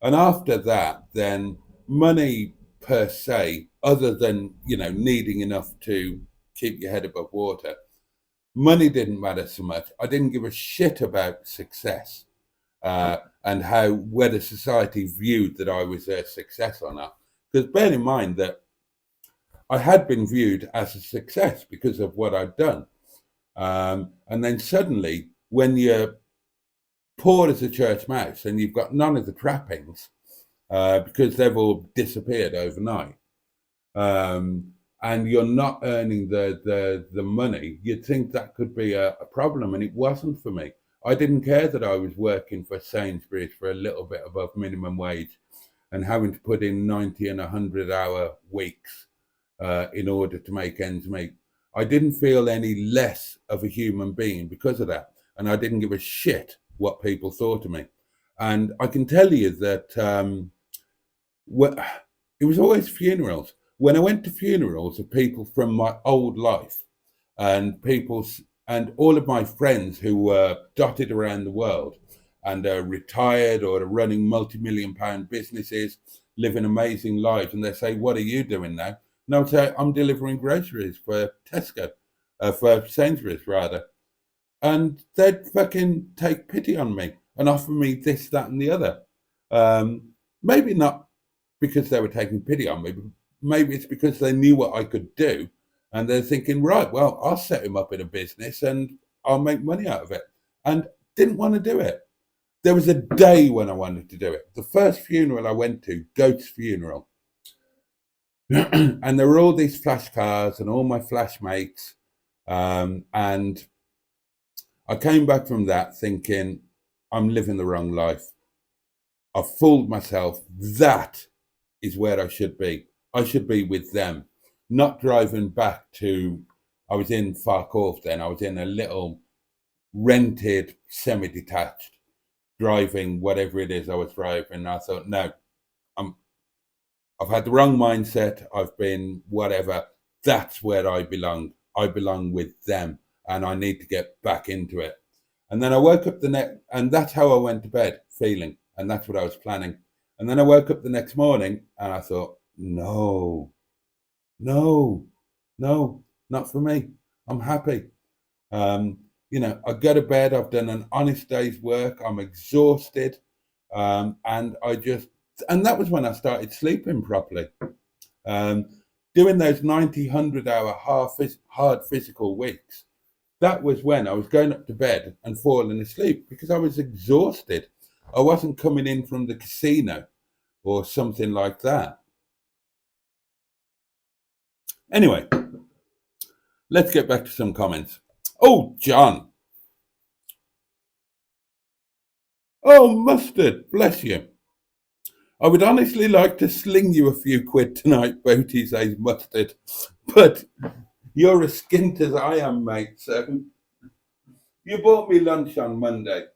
And after that, then money per se, other than, needing enough to keep your head above water, money didn't matter so much. I didn't give a shit about success and how whether society viewed that I was a success or not. Because bear in mind that I had been viewed as a success because of what I'd done. And then suddenly, when you're poor as a church mouse and you've got none of the trappings because they've all disappeared overnight, and you're not earning the money, you'd think that could be a problem, and it wasn't for me. I didn't care that I was working for Sainsbury's for a little bit above minimum wage and having to put in 90 and 100-hour weeks in order to make ends meet. I didn't feel any less of a human being because of that. And I didn't give a shit what people thought of me. And I can tell you that it was always funerals. When I went to funerals of people from my old life and all of my friends who were dotted around the world and are retired or are running multi-million-pound businesses, living amazing lives, and they say, "What are you doing now?" And I would say, "I'm delivering groceries for Tesco, for Sainsbury's rather." And they'd fucking take pity on me and offer me this, that, and the other. Maybe not because they were taking pity on me, but maybe it's because they knew what I could do. And they're thinking, right, well, I'll set him up in a business and I'll make money out of it. And didn't want to do it. There was a day when I wanted to do it. The first funeral I went to, Goat's funeral. And there were all these flash cars and all my flash mates. And I came back from that thinking, I'm living the wrong life. I've fooled myself. That is where I should be. I should be with them, not driving back to, I was in Farcorth then, I was in a little rented semi-detached, driving whatever it is I was driving. And I thought, no, I've had the wrong mindset. I've been whatever. That's where I belong. I belong with them and I need to get back into it. And then I woke up and that's how I went to bed feeling. And that's what I was planning. And then I woke up the next morning and I thought, no, not for me. I'm happy. I go to bed. I've done an honest day's work. I'm exhausted. And that was when I started sleeping properly. Doing those 90, 100-hour hard physical weeks, that was when I was going up to bed and falling asleep because I was exhausted. I wasn't coming in from the casino or something like that. Anyway, let's get back to some comments. Oh, John. Oh, Mustard, bless you. I would honestly like to sling you a few quid tonight, Boaty says Mustard, but you're as skint as I am, mate, so you bought me lunch on Monday,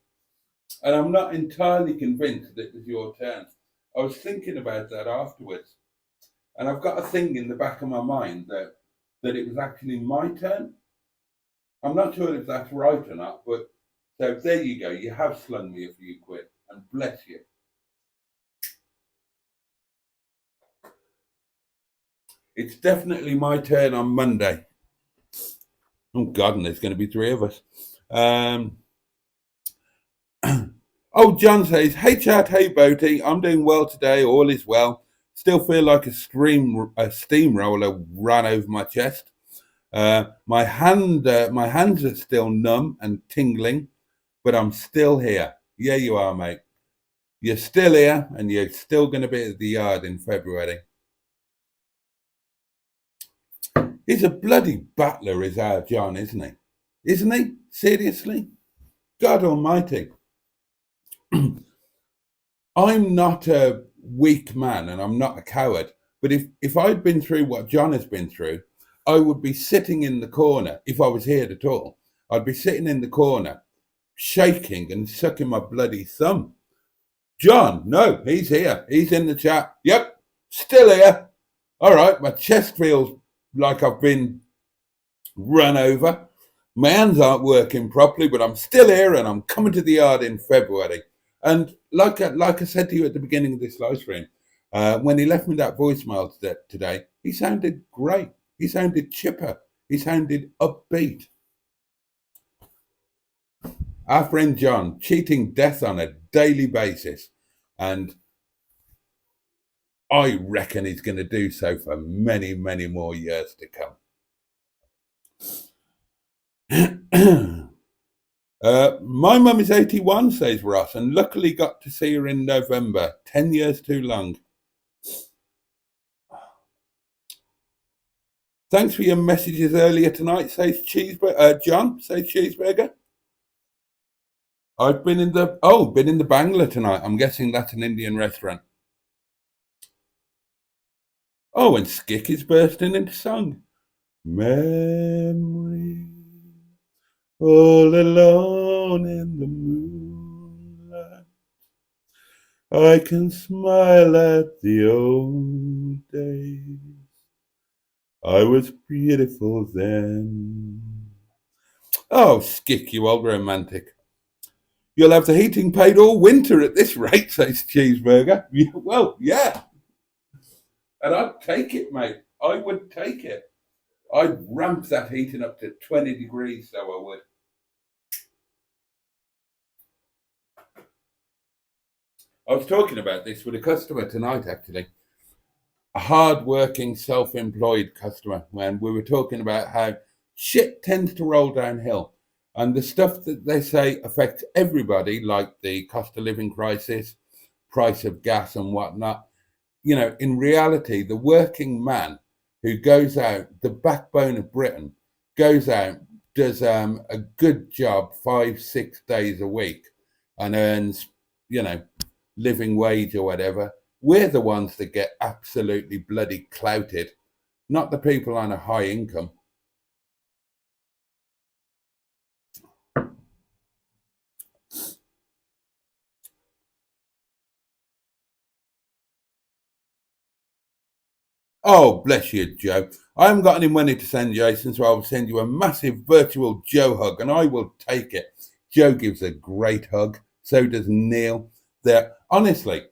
and I'm not entirely convinced that it was your turn. I was thinking about that afterwards, and I've got a thing in the back of my mind that it was actually my turn. I'm not sure if that's right or not, but so there you go. You have slung me a few quid, and bless you. It's definitely my turn on Monday. Oh God, and there's going to be three of us. Oh, John says, hey chat, hey Boaty, I'm doing well today, all is well. Still feel like a steamroller ran over my chest. My hands are still numb and tingling, but I'm still here. Yeah, you are, mate. You're still here, and you're still going to be at the yard in February. He's a bloody battler, is our John, isn't he? Isn't he? Seriously? God Almighty. I'm not a weak man and I'm not a coward. But if I'd been through what John has been through, I would be sitting in the corner. If I was here at all, I'd be sitting in the corner, shaking and sucking my bloody thumb. John, no, he's here. He's in the chat. Yep, still here. All right, my chest feels like I've been run over. My hands aren't working properly, but I'm still here and I'm coming to the yard in February. And like I said to you at the beginning of this live stream, when he left me that voicemail today, he sounded great. He sounded chipper. He sounded upbeat. Our friend John, cheating death on a daily basis. And I reckon he's going to do so for many, many more years to come. My mum is 81, says Ross, and luckily got to see her in November. 10 years too long. Thanks for your messages earlier tonight, says John, says Cheeseburger. I've been in the Bangla tonight. I'm guessing that's an Indian restaurant. Oh, and Skick is bursting into song. Memory, all alone in the moonlight. I can smile at the old days. I was beautiful then. Oh, Skick, you old romantic. You'll have the heating paid all winter at this rate, says Cheeseburger. Well, yeah. And I'd take it, mate. I would take it. I'd ramp that heating up to 20 degrees, so I would. I was talking about this with a customer tonight, actually. A hard-working, self-employed customer, when we were talking about how shit tends to roll downhill. And the stuff that they say affects everybody, like the cost of living crisis, price of gas and whatnot. You know, in reality, the working man who goes out, the backbone of Britain, goes out, does a good job 5-6 days a week and earns, living wage or whatever. We're the ones that get absolutely bloody clouted, not the people on a high income. Oh, bless you, Joe. I haven't got any money to send Jason, so I will send you a massive virtual Joe hug, and I will take it. Joe gives a great hug. So does Neil. Honestly,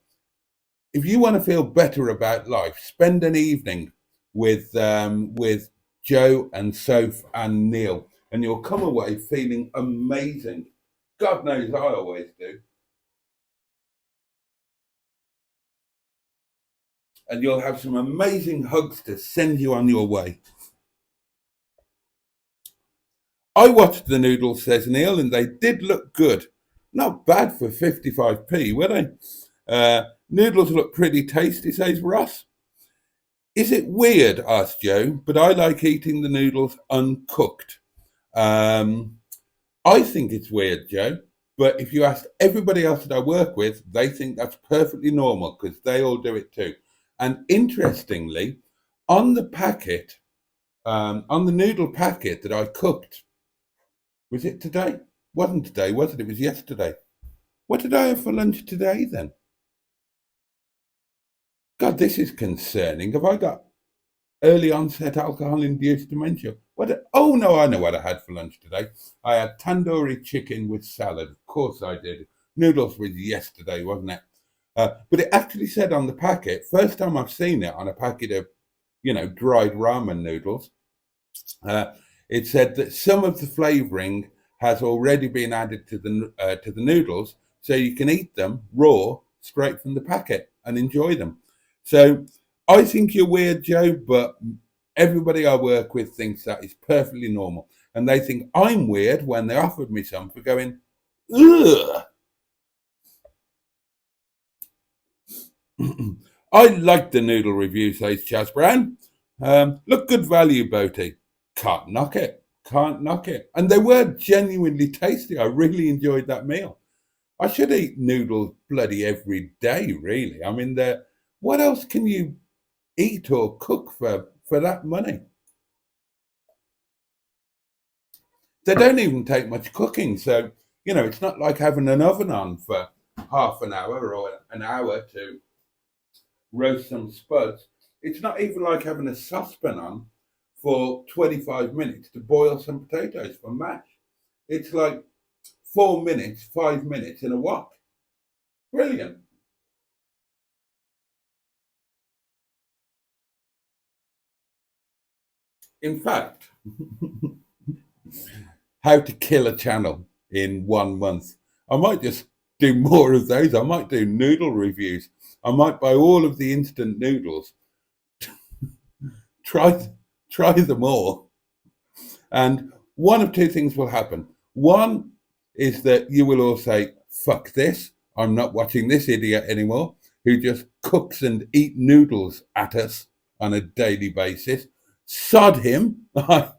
if you want to feel better about life, spend an evening with Joe and Soph and Neil, and you'll come away feeling amazing. God knows I always do. And you'll have some amazing hugs to send you on your way. I watched the noodles, says Neil, and they did look good. Not bad for 55p, were they? Noodles look pretty tasty, says Ross. Is it weird, asked Joe, but I like eating the noodles uncooked. I think it's weird, Joe, but if you ask everybody else that I work with, they think that's perfectly normal because they all do it too. And interestingly, on the packet, on the noodle packet that I cooked, was it today? Wasn't today, was it? It was yesterday. What did I have for lunch today then? God, this is concerning. Have I got early onset alcohol-induced dementia? Oh no, I know what I had for lunch today. I had tandoori chicken with salad. Of course I did. Noodles was yesterday, wasn't it? But it actually said on the packet, first time I've seen it on a packet of, dried ramen noodles, it said that some of the flavouring has already been added to the noodles, so you can eat them raw straight from the packet and enjoy them. So I think you're weird, Joe, but everybody I work with thinks that is perfectly normal. And they think I'm weird when they offered me some for going, ugh. I like the noodle review, says Chaz Brown. Look, good value, Boaty. Can't knock it. Can't knock it. And they were genuinely tasty. I really enjoyed that meal. I should eat noodles bloody every day, really. I mean, what else can you eat or cook for that money? They don't even take much cooking. So, it's not like having an oven on for half an hour or an hour to roast some spuds. It's not even like having a saucepan on for 25 minutes to boil some potatoes for mash. It's like 4 minutes, 5 minutes in a wok. Brilliant. In fact, how to kill a channel in 1 month. I might just do more of those. I might do noodle reviews. I might buy all of the instant noodles, try try them all, and one of two things will happen. One is that you will all say, "Fuck this! I'm not watching this idiot anymore, who just cooks and eat noodles at us on a daily basis. Sod him! I'll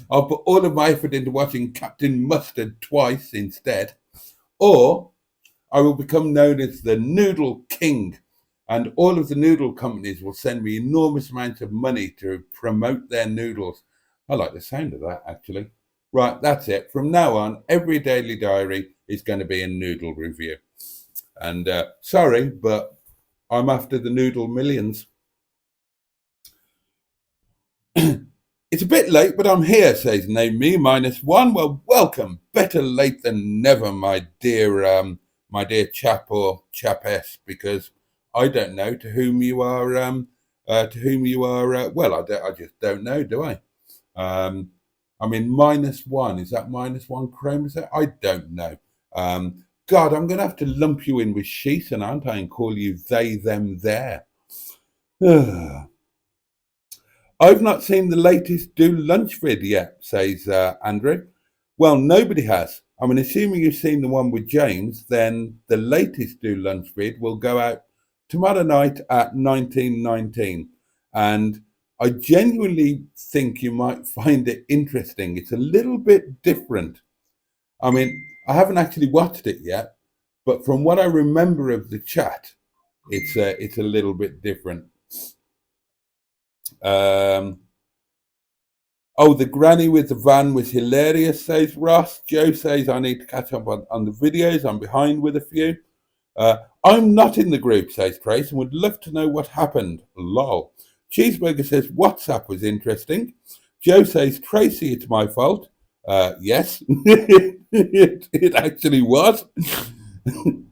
put all of my effort into watching Captain Mustard twice instead, or I will become known as the Noodle King, and all of the noodle companies will send me enormous amounts of money to promote their noodles." I like the sound of that, actually. Right, that's it. From now on, every daily diary is going to be a noodle review. And sorry, but I'm after the noodle millions. It's a bit late, but I'm here, says Name Me -1. Well, welcome. Better late than never, my dear chap or chapess, because I don't know to whom you are. Well, I just don't know, do I? I mean, -1 is that -1 chromosome? I don't know. God, I'm going to have to lump you in with Sheetan, aren't I, and call you they, them, there. I've not seen the latest Do Lunch vid yet, says Andrew. Well, nobody has. I mean, assuming you've seen the one with James, then the latest Do Lunch vid will go out tomorrow night at 1919. And I genuinely think you might find it interesting. It's a little bit different. I mean, I haven't actually watched it yet, but from what I remember of the chat, it's a little bit different. Oh, the granny with the van was hilarious, says Ross. Joe says I need to catch up on the videos. I'm behind with a few. I'm not in the group, says Trace, and would love to know what happened. Lol. Cheeseburger says WhatsApp was interesting. Joe says, Tracy, it's my fault. Yes, it actually was.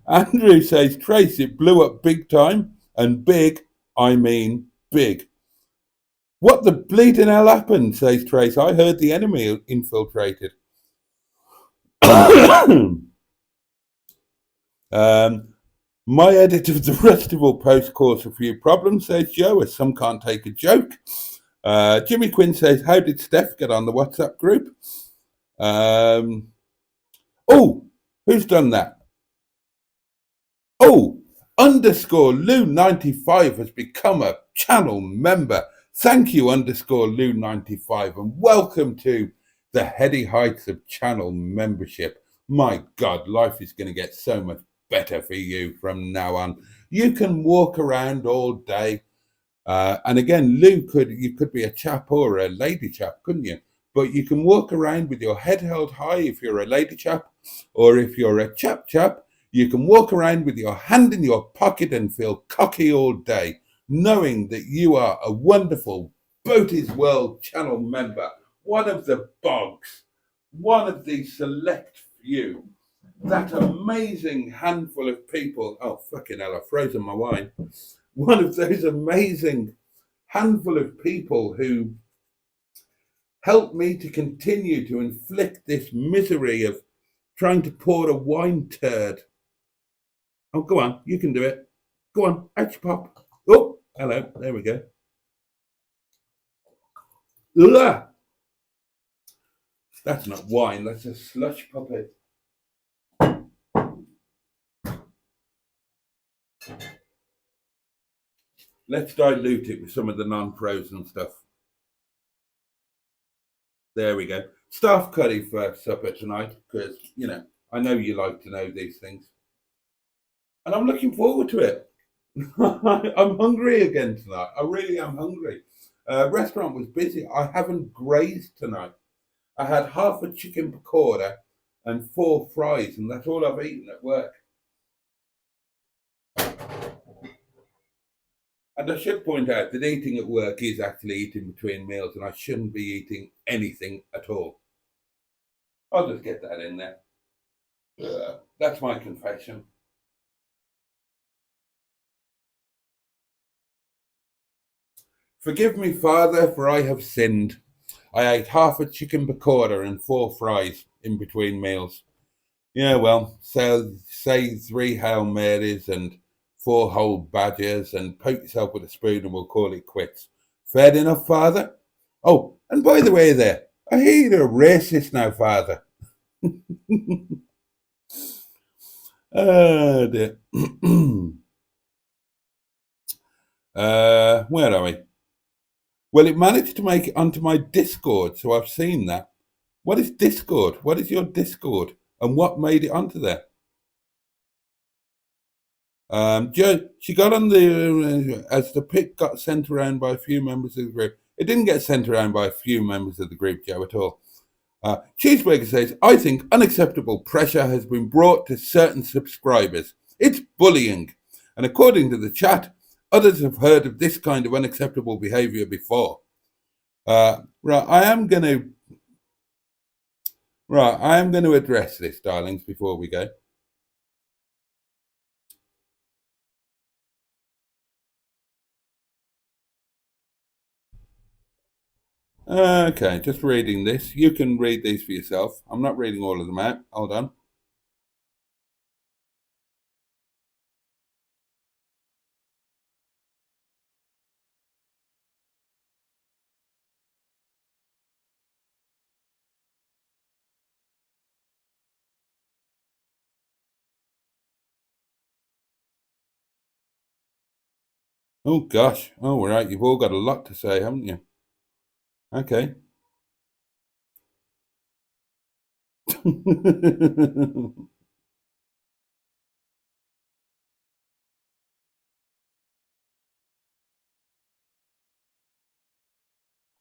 Andrew says, Trace, it blew up big time, and big, I mean big. What the bleeding hell happened, says Trace. I heard the enemy infiltrated. My edit of the Restival post caused a few problems, says Joe, as some can't take a joke. Jimmy Quinn says, how did Steph get on the WhatsApp group? Oh, who's done that? Oh, _Lou95 has become a channel member. Thank you, _Lou95, and welcome to the heady heights of channel membership. My God, life is going to get so much better for you from now on. You can walk around all day. And again, you could be a chap or a lady chap, couldn't you? But you can walk around with your head held high if you're a lady chap, or if you're a chap, you can walk around with your hand in your pocket and feel cocky all day, knowing that you are a wonderful Boaty's World channel member, one of the bogs, one of the select few, that amazing handful of people. Oh, fucking hell, I've frozen my wine. One of those amazing handful of people who helped me to continue to inflict this misery of trying to pour a wine turd. Oh, go on, you can do it. Go on, out you pop. Oh, hello, there we go. Ugh. That's not wine, that's a slush puppet. Let's dilute it with some of the non-frozen stuff. There we go. Staff curry for supper tonight, because, I know you like to know these things. And I'm looking forward to it. I'm hungry again tonight. I really am hungry. Restaurant was busy. I haven't grazed tonight. I had half a chicken pakora and 4 fries, and that's all I've eaten at work. And I should point out that eating at work is actually eating between meals, and I shouldn't be eating anything at all. I'll just get that in there. That's my confession. Forgive me, Father, for I have sinned. I ate half a chicken pakora and 4 fries in between meals. Yeah, well, so say 3 Hail Marys and 4 whole badgers and poke yourself with a spoon and we'll call it quits. Fair enough, Father? Oh, and by the way there, I hear you're a racist now, Father. Oh, dear. Where are we? Well, it managed to make it onto my Discord, so I've seen that. What is Discord? What is your Discord? And what made it onto there? Joe, she got on as the pic got sent around by a few members of the group. It didn't get sent around by a few members of the group, Joe, at all. Cheeseburger says, I think unacceptable pressure has been brought to certain subscribers. It's bullying. And according to the chat, others have heard of this kind of unacceptable behaviour before. Right, I am going to address this, darlings, before we go. Okay, just reading this. You can read these for yourself. I'm not reading all of them out. Hold on. Oh, gosh. Oh, right. You've all got a lot to say, haven't you? Okay.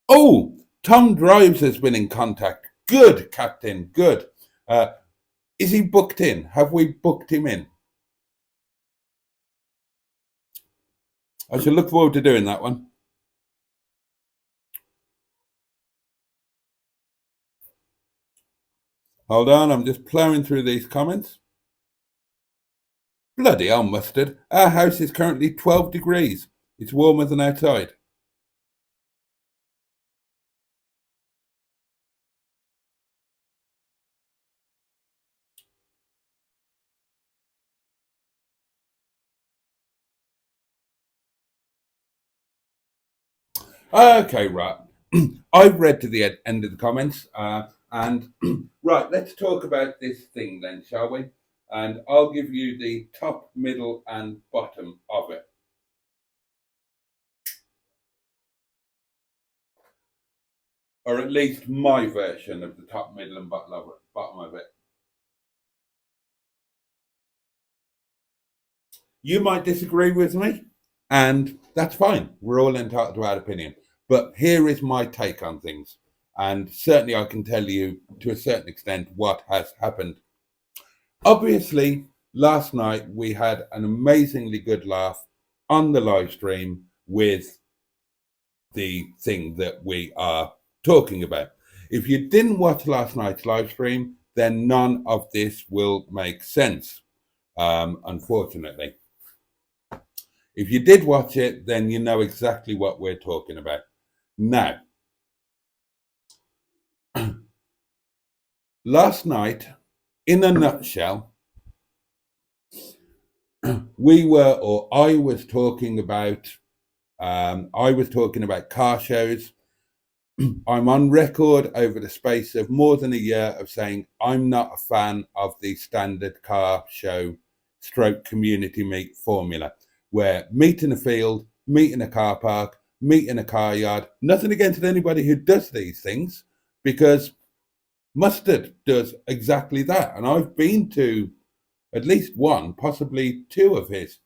Oh, Tom Drives has been in contact. Good, Captain. Good. Is he booked in? Have we booked him in? I shall look forward to doing that one. Hold on, I'm just ploughing through these comments. Bloody hell, Mustard. Our house is currently 12 degrees. It's warmer than outside. Okay, right. I've read to the end of the comments, and right, let's talk about this thing then, shall we? And I'll give you the top, middle, and bottom of it. Or at least my version of the top, middle, and bottom of it. You might disagree with me, and that's fine. We're all entitled to our opinion. But here is my take on things. And certainly I can tell you to a certain extent what has happened. Obviously, last night we had an amazingly good laugh on the live stream with the thing that we are talking about. If you didn't watch last night's live stream, then none of this will make sense, unfortunately. If you did watch it, then you know exactly what we're talking about. Now, last night in a nutshell, I was talking about car shows. I'm on record over the space of more than a year of saying I'm not a fan of the standard car show stroke community meet formula, where meet in a field, meet in a car park, meet in a car yard. Nothing against anybody who does these things, because Mustard does exactly that. And I've been to at least one, possibly two of his.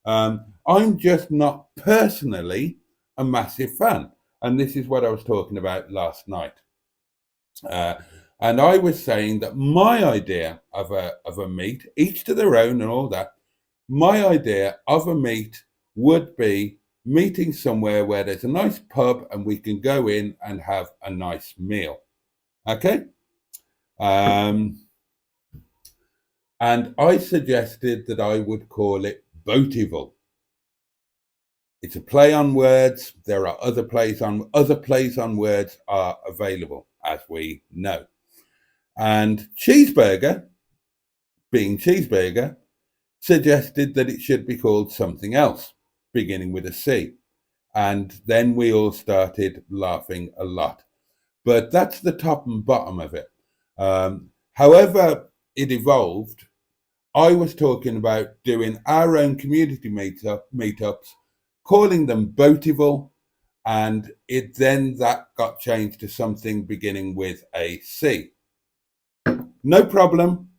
I'm just not personally a massive fan. And this is what I was talking about last night. And I was saying that my idea of a meet, each to their own and all that, my idea of a meet would be meeting somewhere where there's a nice pub and we can go in and have a nice meal. Okay? And I suggested that I would call it Boatyville. It's a play on words. There are other plays on words are available, as we know. And Cheeseburger, being Cheeseburger, suggested that it should be called something else, beginning with a C. And then we all started laughing a lot. But that's the top and bottom of it. However it evolved, I was talking about doing our own community meetups, calling them Boatyville, and that got changed to something beginning with a C. No problem.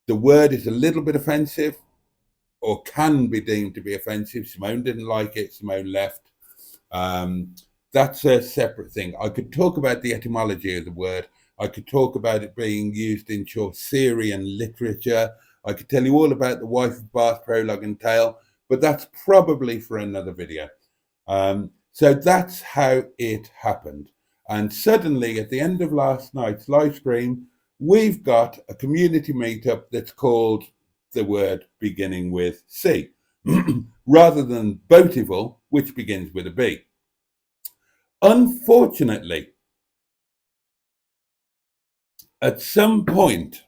The word is a little bit offensive, or can be deemed to be offensive. Simone didn't like it. Simone left. That's a separate thing. I could talk about the etymology of the word. I could talk about it being used in Chaucerian literature. I could tell you all about the wife of Bath prologue and tale, but that's probably for another video. So that's how it happened. And suddenly, at the end of last night's live stream, we've got a community meetup that's called the word beginning with C, rather than Boatyville, which begins with a B. Unfortunately, at some point,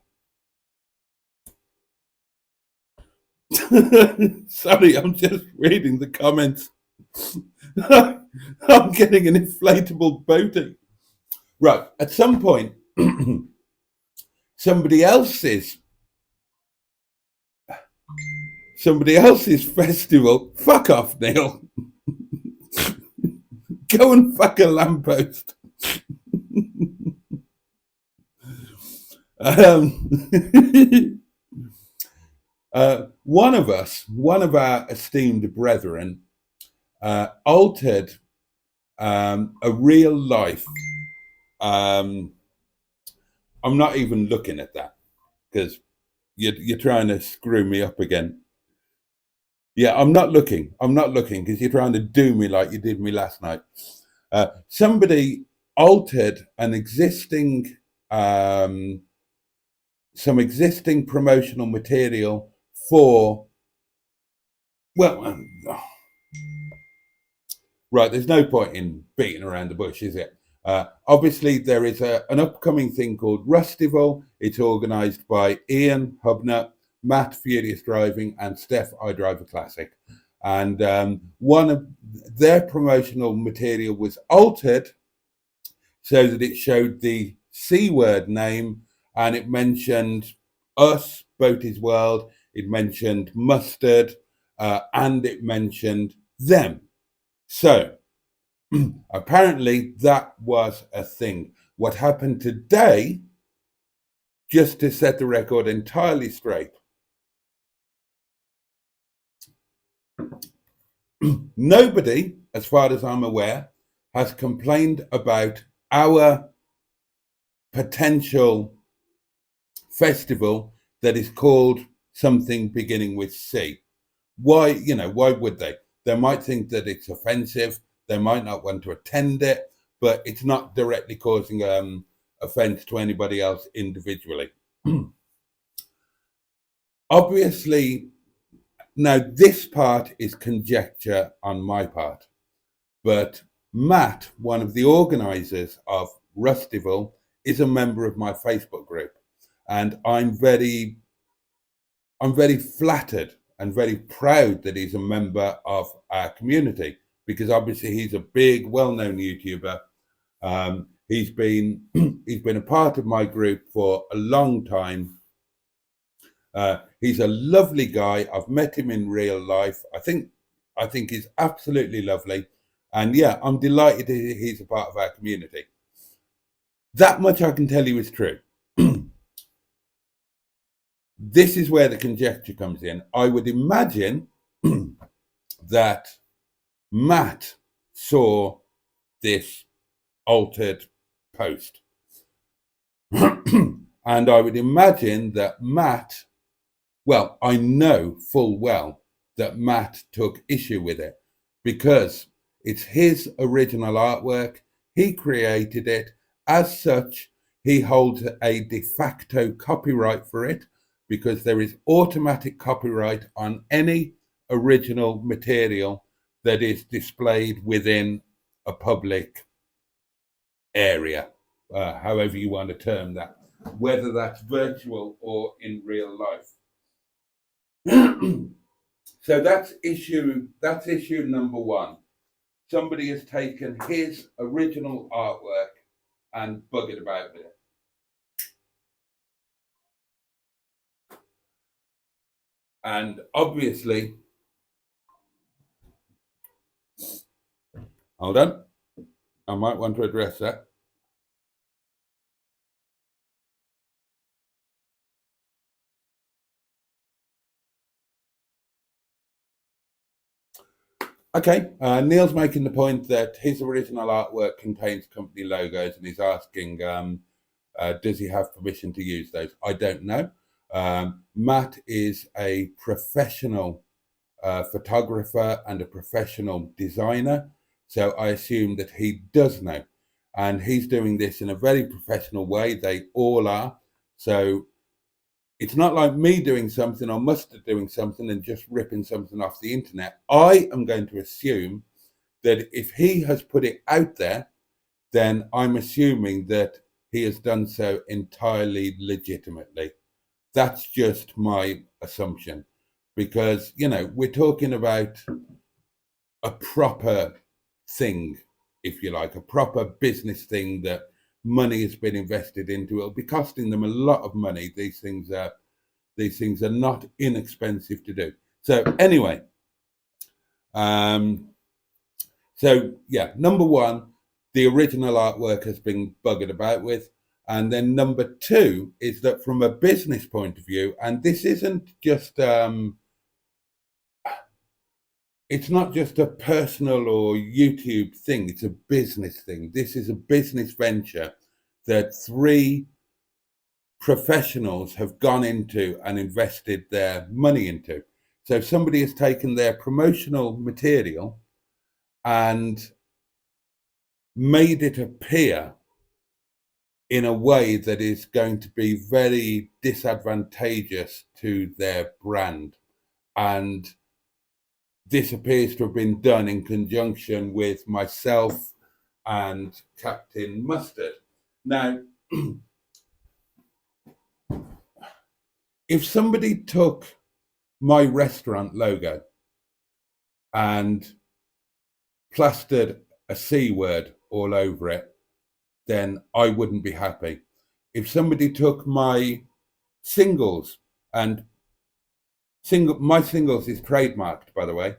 sorry, I'm just reading the comments. I'm getting an inflatable boaty. Right, at some point, somebody else's festival. Fuck off, Neil. Go and fuck a lamppost. One of our esteemed brethren, altered a real life. I'm not even looking at that because you're trying to screw me up again. Yeah, I'm not looking because you're trying to do me like you did me last night. Somebody altered an existing, some existing promotional material for, well, right, there's no point in beating around the bush, is it? Obviously, there is an upcoming thing called Rustival. It's organised by Ian Hubner, Matt Furious Driving, and Steph iDriver Classic. And one of their promotional material was altered so that it showed the C word name, and it mentioned us, Boaty's World, it mentioned Mustard, and it mentioned them. So apparently that was a thing. What happened today, just to set the record entirely straight, nobody, as far as I'm aware, has complained about our potential festival that is called something beginning with C. Why would they? They might think that it's offensive. They might not want to attend it, but it's not directly causing offense to anybody else individually. Obviously, now this part is conjecture on my part, but Matt, one of the organisers of Rustival, is a member of my Facebook group. and I'm very flattered and very proud that he's a member of our community, because obviously he's a big, well-known YouTuber. He's been he's been a part of my group for a long time. He's a lovely guy. I've met him in real life. I think he's absolutely lovely, and yeah, I'm delighted he's a part of our community. That much I can tell you is true. This is where the conjecture comes in. I would imagine that Matt saw this altered post. And I would imagine that Matt, well, I know full well that Matt took issue with it, because it's his original artwork. He created it. As such, he holds a de facto copyright for it, because there is automatic copyright on any original material that is displayed within a public area, however you want to term that, whether that's virtual or in real life. So that's issue number one. Somebody has taken his original artwork and buggered about with it. And obviously, hold on, I might want to address that. Okay, Neil's making the point that his original artwork contains company logos, and he's asking, does he have permission to use those? I don't know. Matt is a professional photographer and a professional designer, so I assume that he does know. And he's doing this in a very professional way. They all are. So it's not like me doing something or Mustard doing something and just ripping something off the internet. I am going to assume that if he has put it out there, then I'm assuming that he has done so entirely legitimately. That's just my assumption, because, you know, we're talking about a proper thing, if you like, a proper business thing that money has been invested into. It'll be costing them a lot of money. These things are not inexpensive to do. So anyway, so yeah, number one, the original artwork has been buggered about with. And then number two is that from a business point of view, and this isn't just it's not just a personal or YouTube thing, it's a business thing. This is a business venture that three professionals have gone into and invested their money into. So somebody has taken their promotional material and made it appear in a way that is going to be very disadvantageous to their brand. And this appears to have been done in conjunction with myself and Captain Mustard. Now, if somebody took my restaurant logo and plastered a C word all over it, then I wouldn't be happy. If somebody took my singles, and my singles is trademarked, by the way,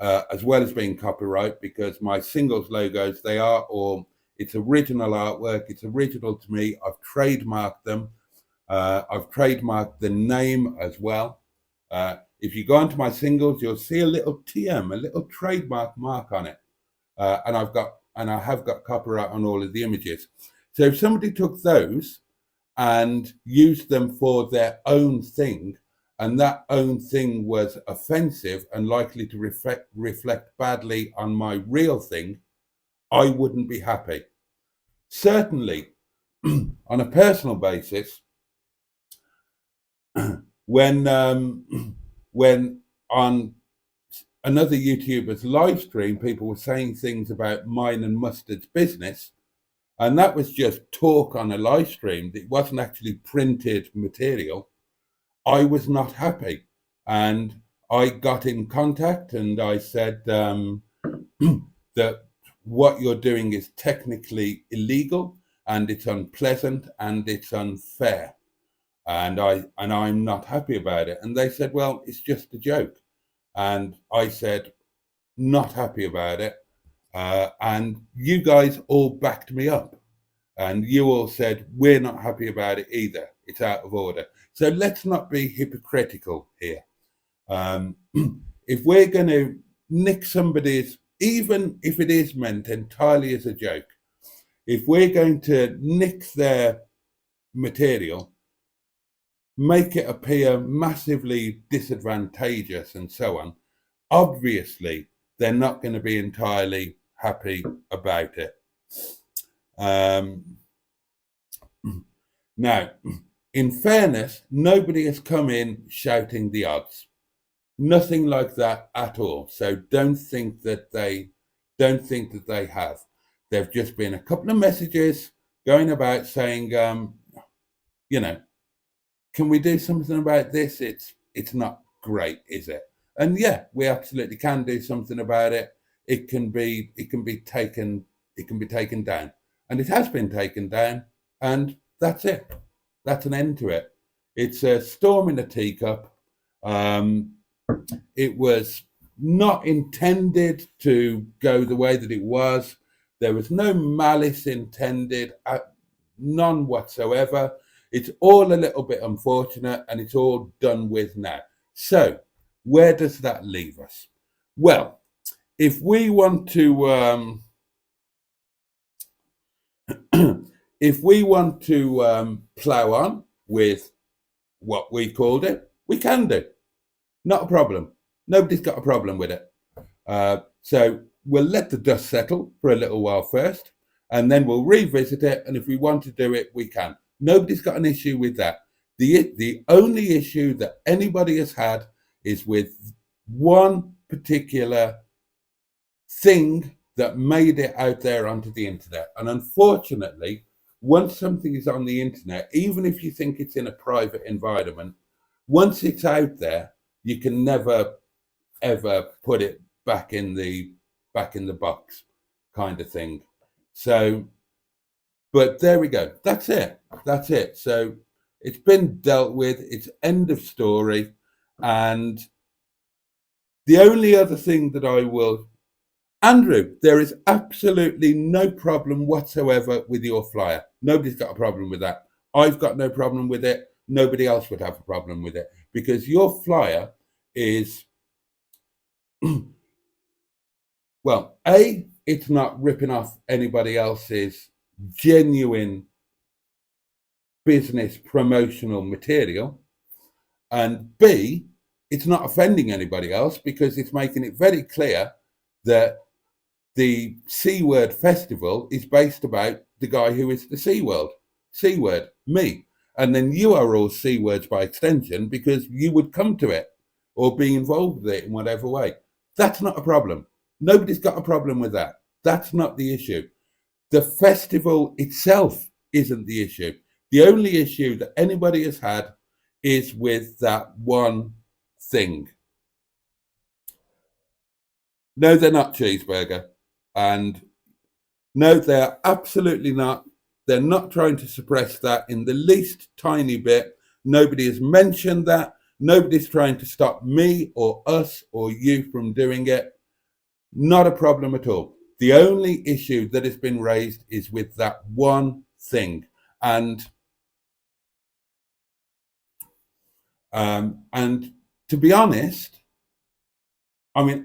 as well as being copyright, because my singles logos, they are all, it's original artwork, it's original to me. I've trademarked them. I've trademarked the name as well. If you go onto my singles, you'll see a little TM, a little trademark mark on it. And I have got copyright on all of the images. So if somebody took those and used them for their own thing, and that own thing was offensive and likely to reflect badly on my real thing, I wouldn't be happy. Certainly, on a personal basis, when on another YouTuber's live stream, people were saying things about mine and Mustard's business, and that was just talk on a live stream. It wasn't actually printed material. I was not happy, and I got in contact and I said that what you're doing is technically illegal and it's unpleasant and it's unfair, and I'm not happy about it. And they said, well, it's just a joke. And I said, not happy about it. And you guys all backed me up. And you all said, we're not happy about it either. It's out of order. So let's not be hypocritical here. If we're going to nick somebody's, even if it is meant entirely as a joke, if we're going to nick their material, make it appear massively disadvantageous and so on, obviously they're not going to be entirely happy about it. Now, in fairness, nobody has come in shouting the odds. Nothing like that at all. So don't think that they have. There've just been a couple of messages going about saying, you know, can we do something about this? It's not great, is it? And yeah, we absolutely can do something about it. It can be taken down, and it has been taken down, and that's it. That's an end to it. It's a storm in a teacup. It was not intended to go the way that it was. There was no malice intended, none whatsoever. It's all a little bit unfortunate, and it's all done with now. So where does that leave us? Well, if we want to plough on with what we called it, we can do. Not a problem. Nobody's got a problem with it. So we'll let the dust settle for a little while first, and then we'll revisit it. And if we want to do it, we can. Nobody's got an issue with that. The only issue that anybody has had is with one particular thing that made it out there onto the internet. And unfortunately, once something is on the internet, even if you think it's in a private environment, once it's out there, you can never ever put it back in the box, kind of thing. So, but there we go. That's it. So it's been dealt with. It's end of story. And the only other thing that I will, Andrew, there is absolutely no problem whatsoever with your flyer. Nobody's got a problem with that. I've got no problem with it. Nobody else would have a problem with it, because your flyer is, well, A, it's not ripping off anybody else's genuine business promotional material, and B, it's not offending anybody else, because it's making it very clear that the C Word Festival is based about the guy who is the C word, me. And then you are all C words by extension, because you would come to it or be involved with it in whatever way. That's not a problem. Nobody's got a problem with that. That's not the issue. The festival itself isn't the issue. The only issue that anybody has had is with that one thing. No, they're not cheeseburger. And no, they're absolutely not. They're not trying to suppress that in the least tiny bit. Nobody has mentioned that. Nobody's trying to stop me or us or you from doing it. Not a problem at all. The only issue that has been raised is with that one thing. And to be honest, I mean,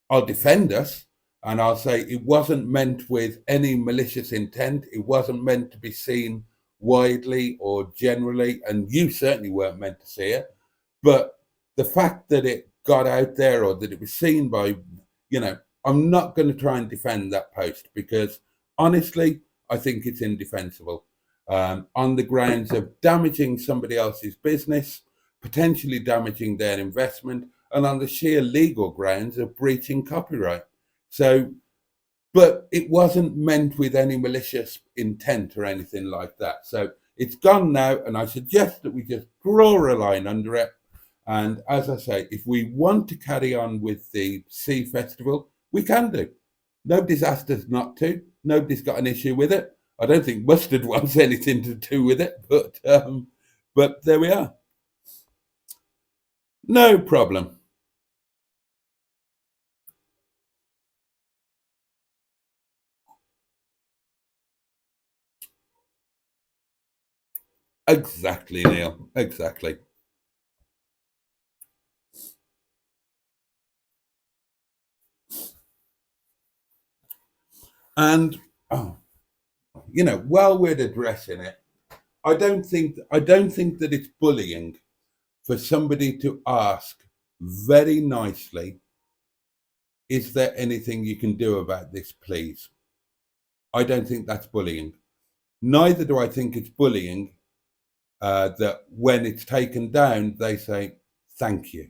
I'll defend us, and I'll say it wasn't meant with any malicious intent. It wasn't meant to be seen widely or generally, and you certainly weren't meant to see it. But the fact that it got out there, or that it was seen by, I'm not going to try and defend that post, because honestly, I think it's indefensible, on the grounds of damaging somebody else's business, potentially damaging their investment, and on the sheer legal grounds of breaching copyright. So, but it wasn't meant with any malicious intent or anything like that. So it's gone now, and I suggest that we just draw a line under it. And as I say, if we want to carry on with the Sea Festival, we can do. Nobody's asked us not to. Nobody's got an issue with it. I don't think Mustard wants anything to do with it, but there we are. No problem. Exactly, Neil. Exactly. And while we're addressing it, I don't think that it's bullying for somebody to ask very nicely, is there anything you can do about this, please? I don't think that's bullying. Neither do I think it's bullying that when it's taken down, they say, thank you.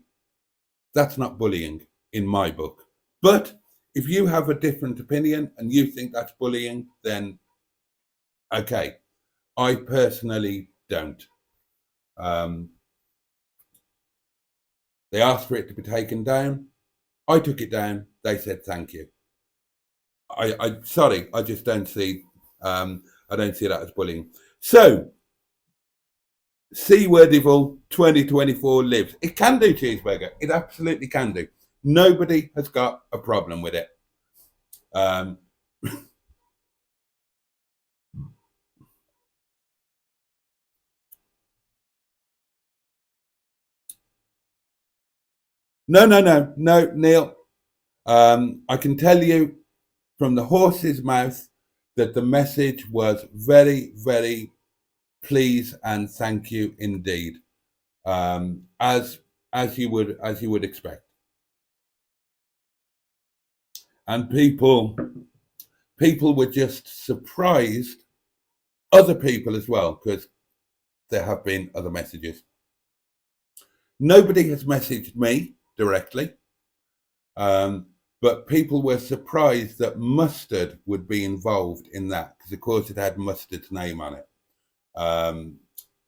That's not bullying in my book. But if you have a different opinion and you think that's bullying, then okay. I personally don't. Um, they asked for it to be taken down. I took it down. They said thank you. Sorry, I just don't see. I don't see that as bullying. So, C Wordival 2024 lives. It can do, Cheeseburger. It absolutely can do. Nobody has got a problem with it. Um, no, Neil. I can tell you from the horse's mouth that the message was very, very please and thank you indeed, as you would expect. And people were just surprised. Other people as well, because there have been other messages. Nobody has messaged me directly, but people were surprised that Mustard would be involved in that, because of course it had Mustard's name on it,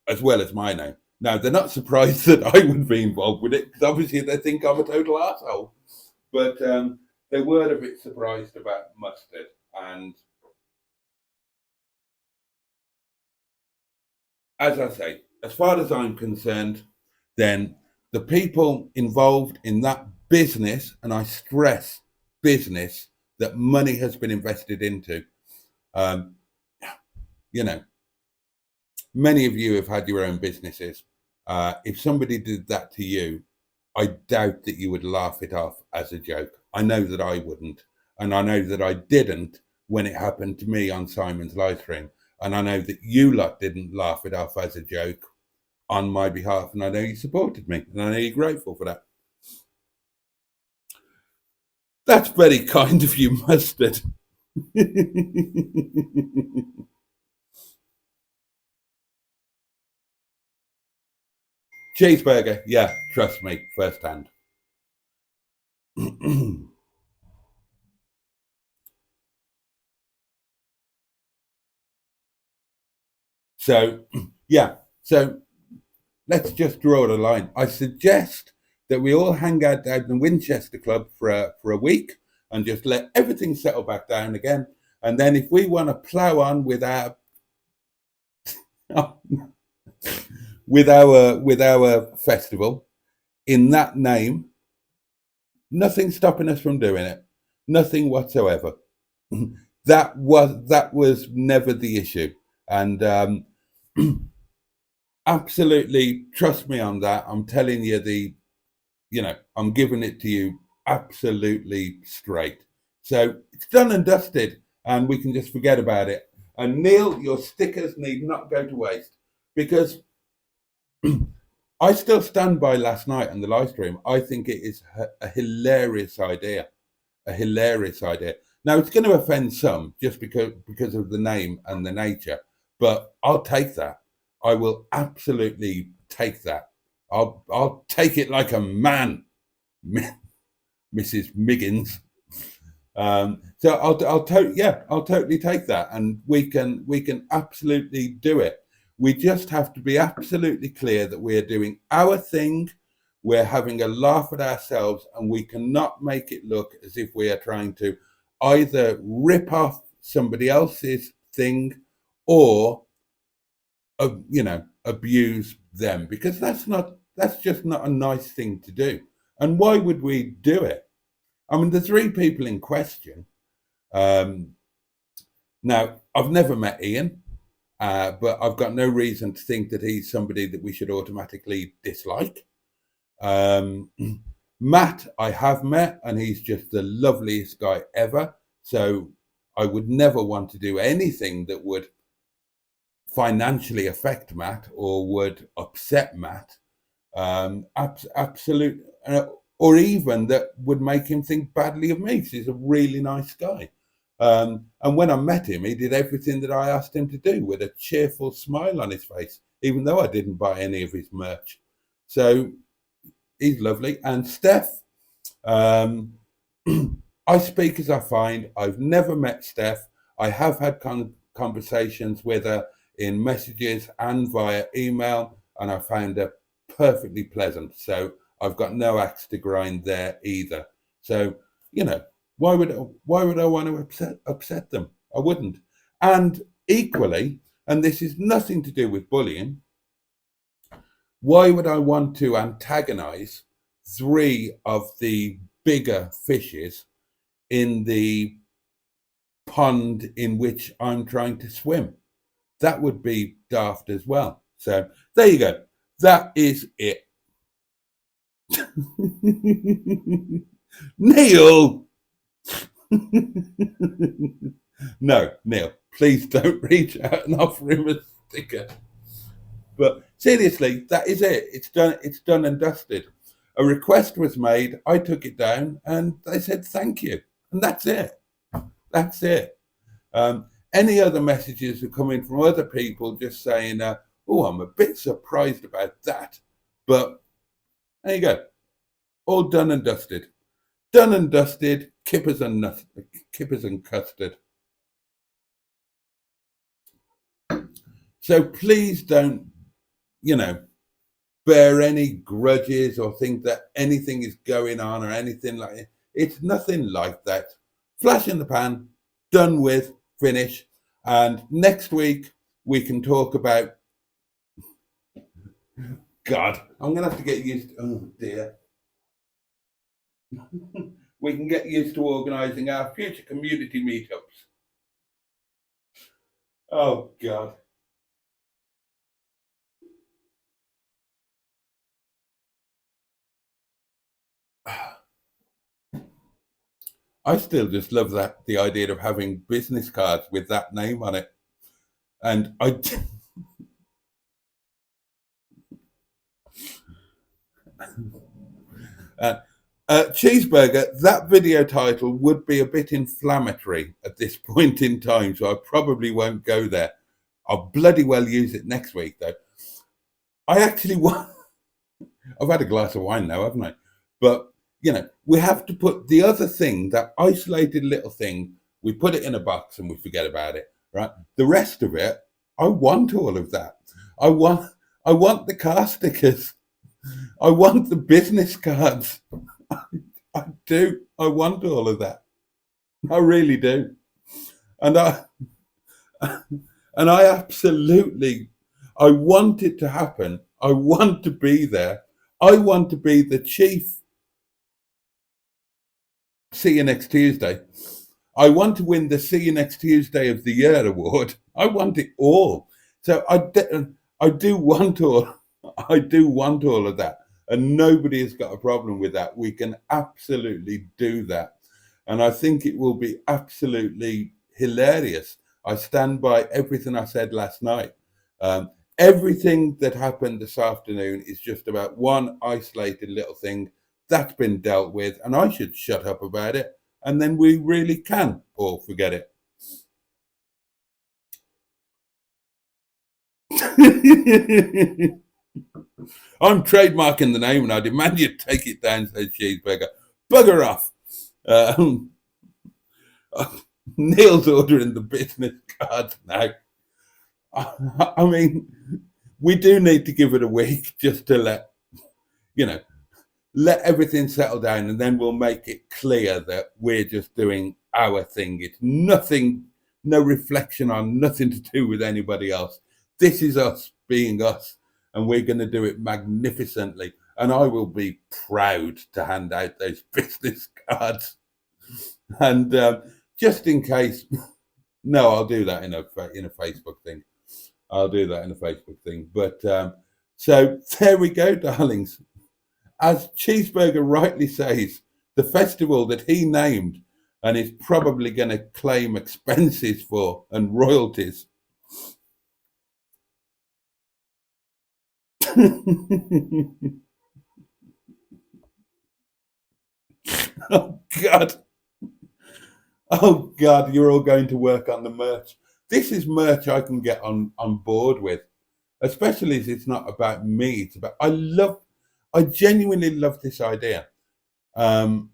as well as my name. Now they're not surprised that I would be involved with it, because obviously they think I'm a total asshole. But they were a bit surprised about Mustard, and as I say, as far as I'm concerned, then the people involved in that business, and I stress business that money has been invested into, um, you know, many of you have had your own businesses. If somebody did that to you, I doubt that you would laugh it off as a joke. I know that I wouldn't. And I know that I didn't when it happened to me on Simon's live stream. And I know that you lot didn't laugh it off as a joke on my behalf. And I know you supported me. And I know you're grateful for that. That's very kind of you, Mustard. Cheeseburger, yeah, trust me, firsthand. So, yeah, so let's just draw a line. I suggest that we all hang out down the Winchester Club for a week and just let everything settle back down again. And then if we want to plow on with our with our festival in that name, nothing stopping us from doing it. Nothing whatsoever. That was never the issue. And absolutely trust me on that. I'm telling you I'm giving it to you absolutely straight. So it's done and dusted, and we can just forget about it. And Neil, your stickers need not go to waste, because I still stand by last night on the live stream. I think it is a hilarious idea. A hilarious idea. Now it's going to offend some just because of the name and the nature, but I'll take that. I will absolutely take that. I'll take it like a man, Mrs. Miggins. So I'll totally take that, and we can absolutely do it. We just have to be absolutely clear that we're doing our thing. We're having a laugh at ourselves, and we cannot make it look as if we are trying to either rip off somebody else's thing or abuse them, because that's just not a nice thing to do. And why would we do it? I mean, the three people in question. Um, Now, I've never met Ian, but I've got no reason to think that he's somebody that we should automatically dislike. Um, Matt, I have met, and he's just the loveliest guy ever. So I would never want to do anything that would financially affect Matt or would upset Matt. Absolute, or even that would make him think badly of me, because he's a really nice guy. And when I met him, he did everything that I asked him to do with a cheerful smile on his face, even though I didn't buy any of his merch. So he's lovely. And Steph, um, I speak as I find. I've never met Steph. I have had conversations with her in messages and via email, and I found her perfectly pleasant. So I've got no axe to grind there either. So, you know, why would I want to upset them? I wouldn't. And equally, and this is nothing to do with bullying, why would I want to antagonize three of the bigger fishes in the pond in which I'm trying to swim? That would be daft as well. So there you go. That is it. Neil! No, Neil, please don't reach out and offer him a sticker. But seriously, that is it. It's done. It's done and dusted. A request was made. I took it down, and they said thank you, and that's it. That's it. Any other messages are coming from other people just saying, "Oh, I'm a bit surprised about that," but there you go. All done and dusted. Done and dusted. Kippers and custard. So please don't, you know, bear any grudges or think that anything is going on or anything like it. It's nothing like that. Flash in the pan, done with, finish. And next week we can talk about, God, I'm going to have to get used to, oh dear. We can get used to organising our future community meetups. Oh God. I still just love that, the idea of having business cards with that name on it. And uh, Cheeseburger, that video title would be a bit inflammatory at this point in time, so I probably won't go there. I'll bloody well use it next week, though. I actually want. I've had a glass of wine now, haven't I? But, you know, we have to put the other thing, that isolated little thing, we put it in a box and we forget about it, right? The rest of it, I want all of that. I want the car stickers. I want the business cards. I do. I want all of that. I really do. And I absolutely, I want it to happen. I want to be there. I want to be the chief. See you next Tuesday. I want to win the See You Next Tuesday of the Year award. I want it all. So I do want all. I do want all of that, and nobody has got a problem with that. We can absolutely do that, and I think it will be absolutely hilarious. I stand by everything I said last night. Um, Everything that happened this afternoon is just about one isolated little thing that's been dealt with, and I should shut up about it, and then we really can all forget it. I'm trademarking the name, and I demand you take it down, said Cheeseburger. Bugger off. Um, Neil's ordering the business cards now. I mean, we do need to give it a week just to you know, let everything settle down, and then we'll make it clear that we're just doing our thing. It's nothing, no reflection on, nothing to do with anybody else. This is us being us, and we're going to do it magnificently. And I will be proud to hand out those business cards. And just in case, no, I'll do that in a Facebook thing. I'll do that in a Facebook thing. But so there we go, darlings. As Cheeseburger rightly says, the festival that he named and is probably going to claim expenses for and royalties. Oh, God. Oh, God, you're all going to work on the merch. This is merch I can get on board with, especially as it's not about me. It's about, I genuinely love this idea. Um,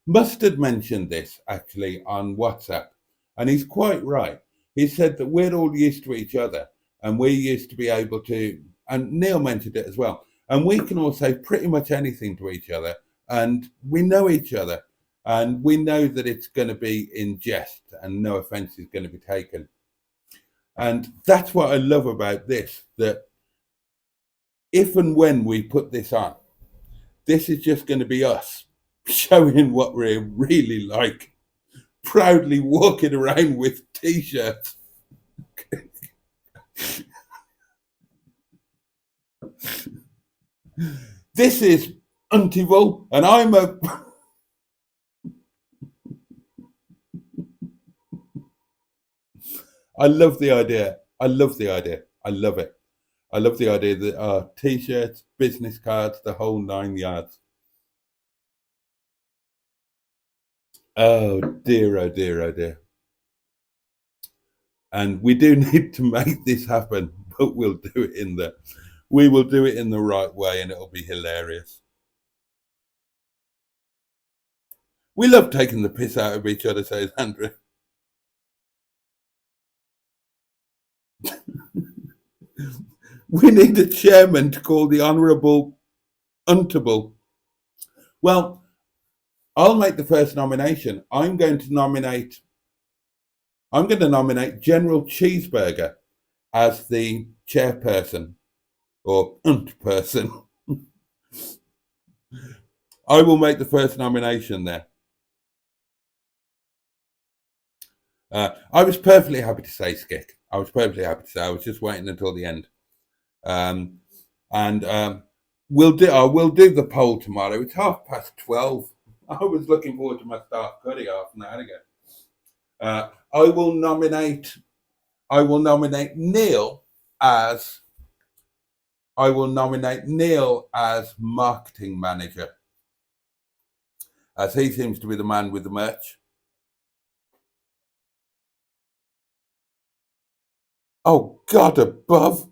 Mustard mentioned this actually on WhatsApp, and he's quite right. He said that we're all used to each other, and we used to be able to, and Neil mentioned it as well, and we can all say pretty much anything to each other, and we know each other, and we know that it's going to be in jest, and no offence is going to be taken. And that's what I love about this, that if and when we put this on, this is just going to be us showing what we're really like, proudly walking around with t-shirts. This is Untival, and I'm a... I love the idea. I love the idea. I love it. I love the idea that t-shirts, business cards, the whole 9 yards. Oh dear, oh dear, oh dear. And we do need to make this happen, but we will do it in the right way, and it'll be hilarious. We love taking the piss out of each other, says Andrew. We need a chairman to call the Honourable Untable. Well, I'll make the first nomination. I'm going to nominate General Cheeseburger as the chairperson or person. I will make the first nomination there. I was perfectly happy to say Skick. I was just waiting until the end. We'll do the poll tomorrow. It's 12:30. I was looking forward to my start cutting half an hour ago. I will nominate Neil as marketing manager, as he seems to be the man with the merch. Oh, God above.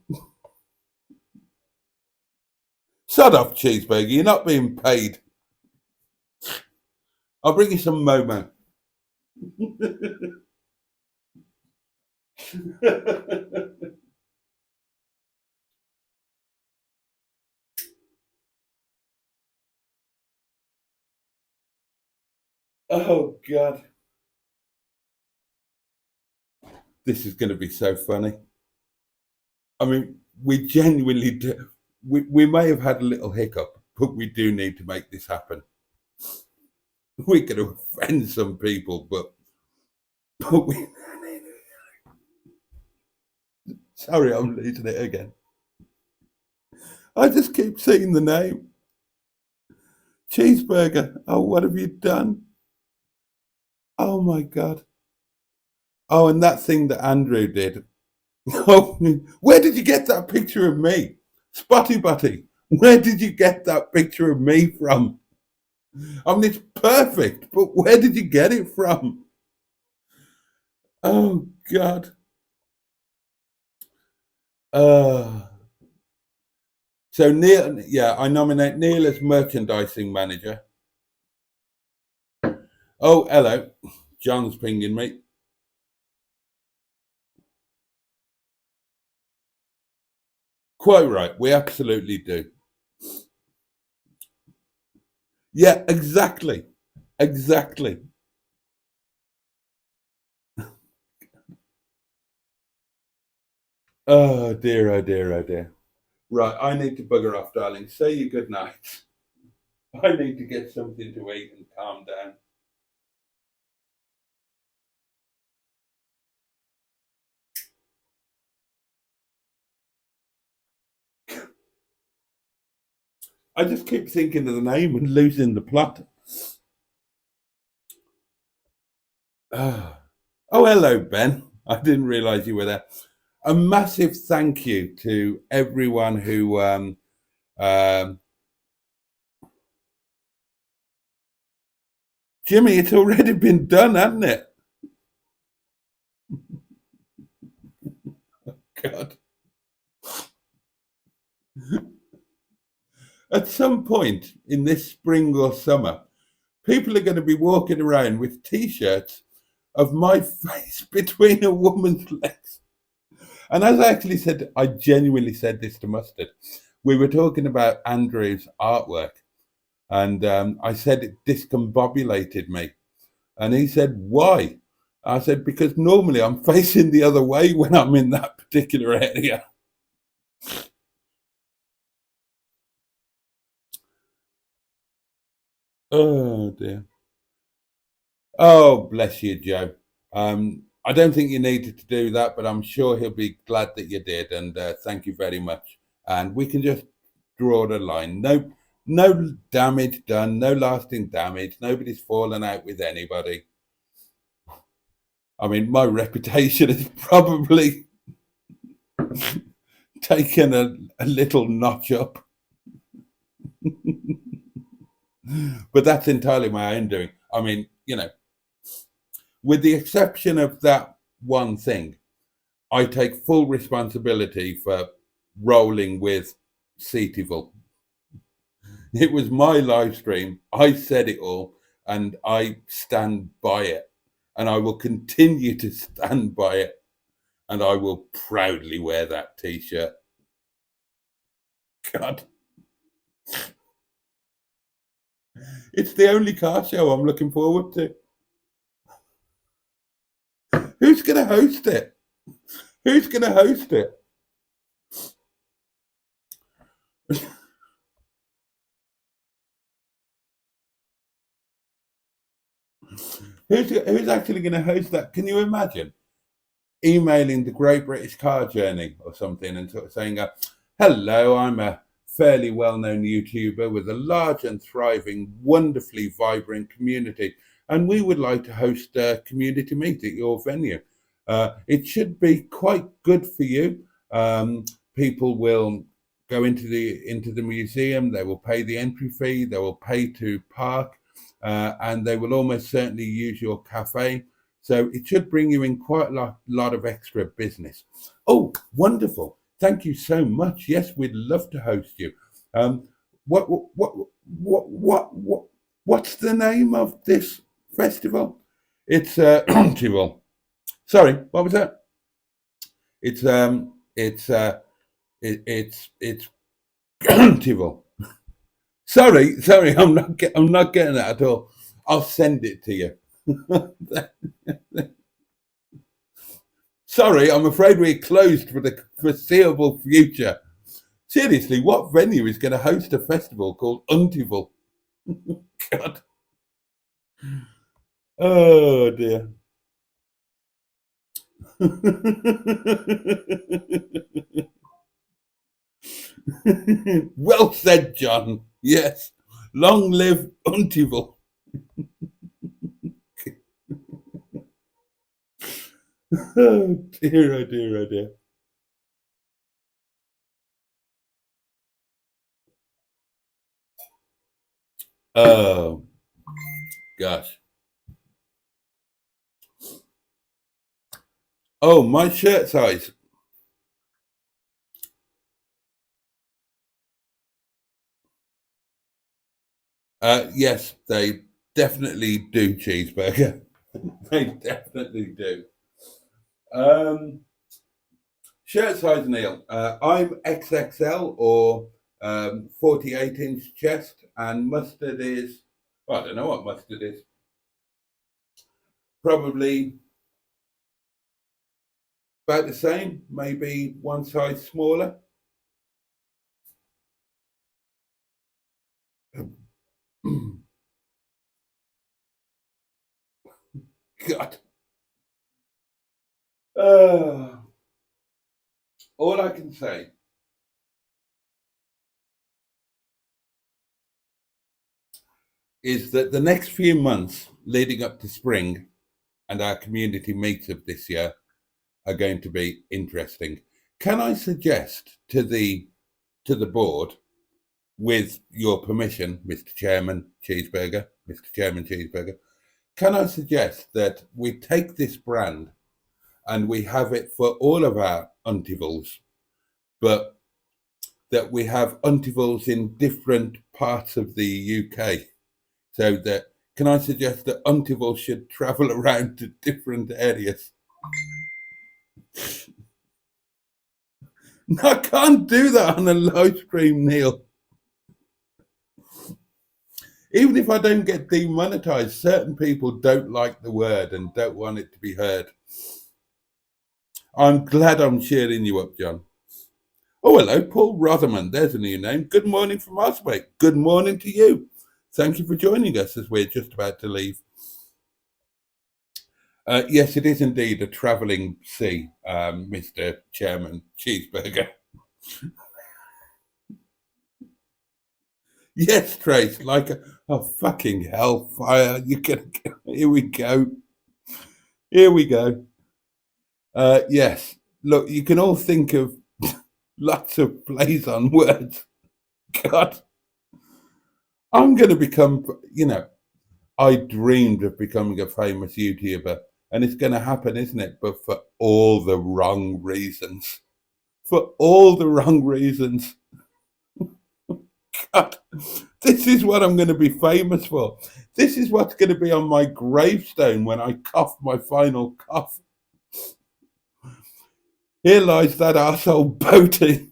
Shut up, Cheeseburger. You're not being paid. I'll bring you some Momo. Oh, God. This is going to be so funny. I mean, we genuinely do. We may have had a little hiccup, but we do need to make this happen. We're going to offend some people, but we. Sorry, I'm losing it again. I just keep seeing the name. Cheeseburger. Oh, what have you done? Oh, my God. Oh, and that thing that Andrew did. Oh, where did you get that picture of me? Spotty Butty, where did you get that picture of me from? I mean, it's perfect, but where did you get it from? Oh, God. So Neil, yeah, I nominate Neil as merchandising manager. Oh, hello. John's pinging me. Quite right. We absolutely do. Yeah, exactly. Exactly. Oh dear, oh dear, oh dear. Right, I need to bugger off, darling. Say your good night. I need to get something to eat and calm down. I just keep thinking of the name and losing the plot. Ah. Oh, hello, Ben. I didn't realise you were there. A massive thank you to everyone who um, Jimmy, it's already been done, hasn't it? God. At some point in this spring or summer, people are going to be walking around with t-shirts of my face between a woman's legs. And as I actually said, I genuinely said this to Mustard. We were talking about Andrew's artwork, and I said it discombobulated me. And he said, "Why?" I said, "Because normally I'm facing the other way when I'm in that particular area." Oh dear. Oh, bless you, Joe. I don't think you needed to do that, but I'm sure he'll be glad that you did. And thank you very much. And we can just draw the line. No, no damage done. No lasting damage. Nobody's fallen out with anybody. I mean, my reputation has probably taken a little notch up, but that's entirely my own doing. I mean, with the exception of that one thing, I take full responsibility for rolling with Seativille. It was my live stream. I said it all, and I stand by it. And I will continue to stand by it. And I will proudly wear that t shirt. God, it's the only car show I'm looking forward to. Who's going to host it? Who's going to host it? Who's actually going to host that? Can you imagine? Emailing the Great British Car Journey or something and sort of saying, hello, I'm a fairly well-known YouTuber with a large and thriving, wonderfully vibrant community, and we would like to host a community meet at your venue. It should be quite good for you. People will go into the museum. They will pay the entry fee. They will pay to park, and they will almost certainly use your cafe. So it should bring you in quite a lot of extra business. Oh, wonderful! Thank you so much. Yes, we'd love to host you. Um, what what's the name of this festival? It's festival. Sorry, what was that? It's festival. Sorry, I'm not getting that at all. I'll send it to you. Sorry, I'm afraid we're closed for the foreseeable future. Seriously, what venue is going to host a festival called Untival? God. Oh dear. Well said, John. Yes. Long live Untival. Oh dear, oh dear, oh dear. Oh gosh. Oh, my shirt size. Yes, they definitely do cheeseburger. They definitely do. Um, Shirt size, Neil. I'm XXL or 48-inch chest, and mustard is, well, I don't know what mustard is. Probably about the same, maybe one size smaller. God. Uh, all I can say is that the next few months leading up to spring and our community meetup this year are going to be interesting. Can I suggest to the board, with your permission, Mr. Chairman Cheeseburger, Mr. Chairman Cheeseburger, can I suggest that we take this brand and we have it for all of our untivals, but that we have untivals in different parts of the UK, so that can I suggest that untivals should travel around to different areas? I can't do that on a live stream, Neil. Even if I don't get demonetized, certain people don't like the word and don't want it to be heard. I'm glad I'm cheering you up, John. Oh, hello, Paul Rotherman. There's a new name. Good morning from us, mate. Good morning to you. Thank you for joining us as we're just about to leave. Yes, it is indeed a travelling sea, Mr. Chairman Cheeseburger. Yes, Trace, like a fucking hellfire. You can. Here we go. Here we go. Yes. Look, you can all think of lots of plays on words. God, I'm going to become, I dreamed of becoming a famous YouTuber, and it's going to happen, isn't it? But for all the wrong reasons. For all the wrong reasons. God, this is what I'm going to be famous for. This is what's going to be on my gravestone when I cough my final cough. Here lies that arsehole Boaty,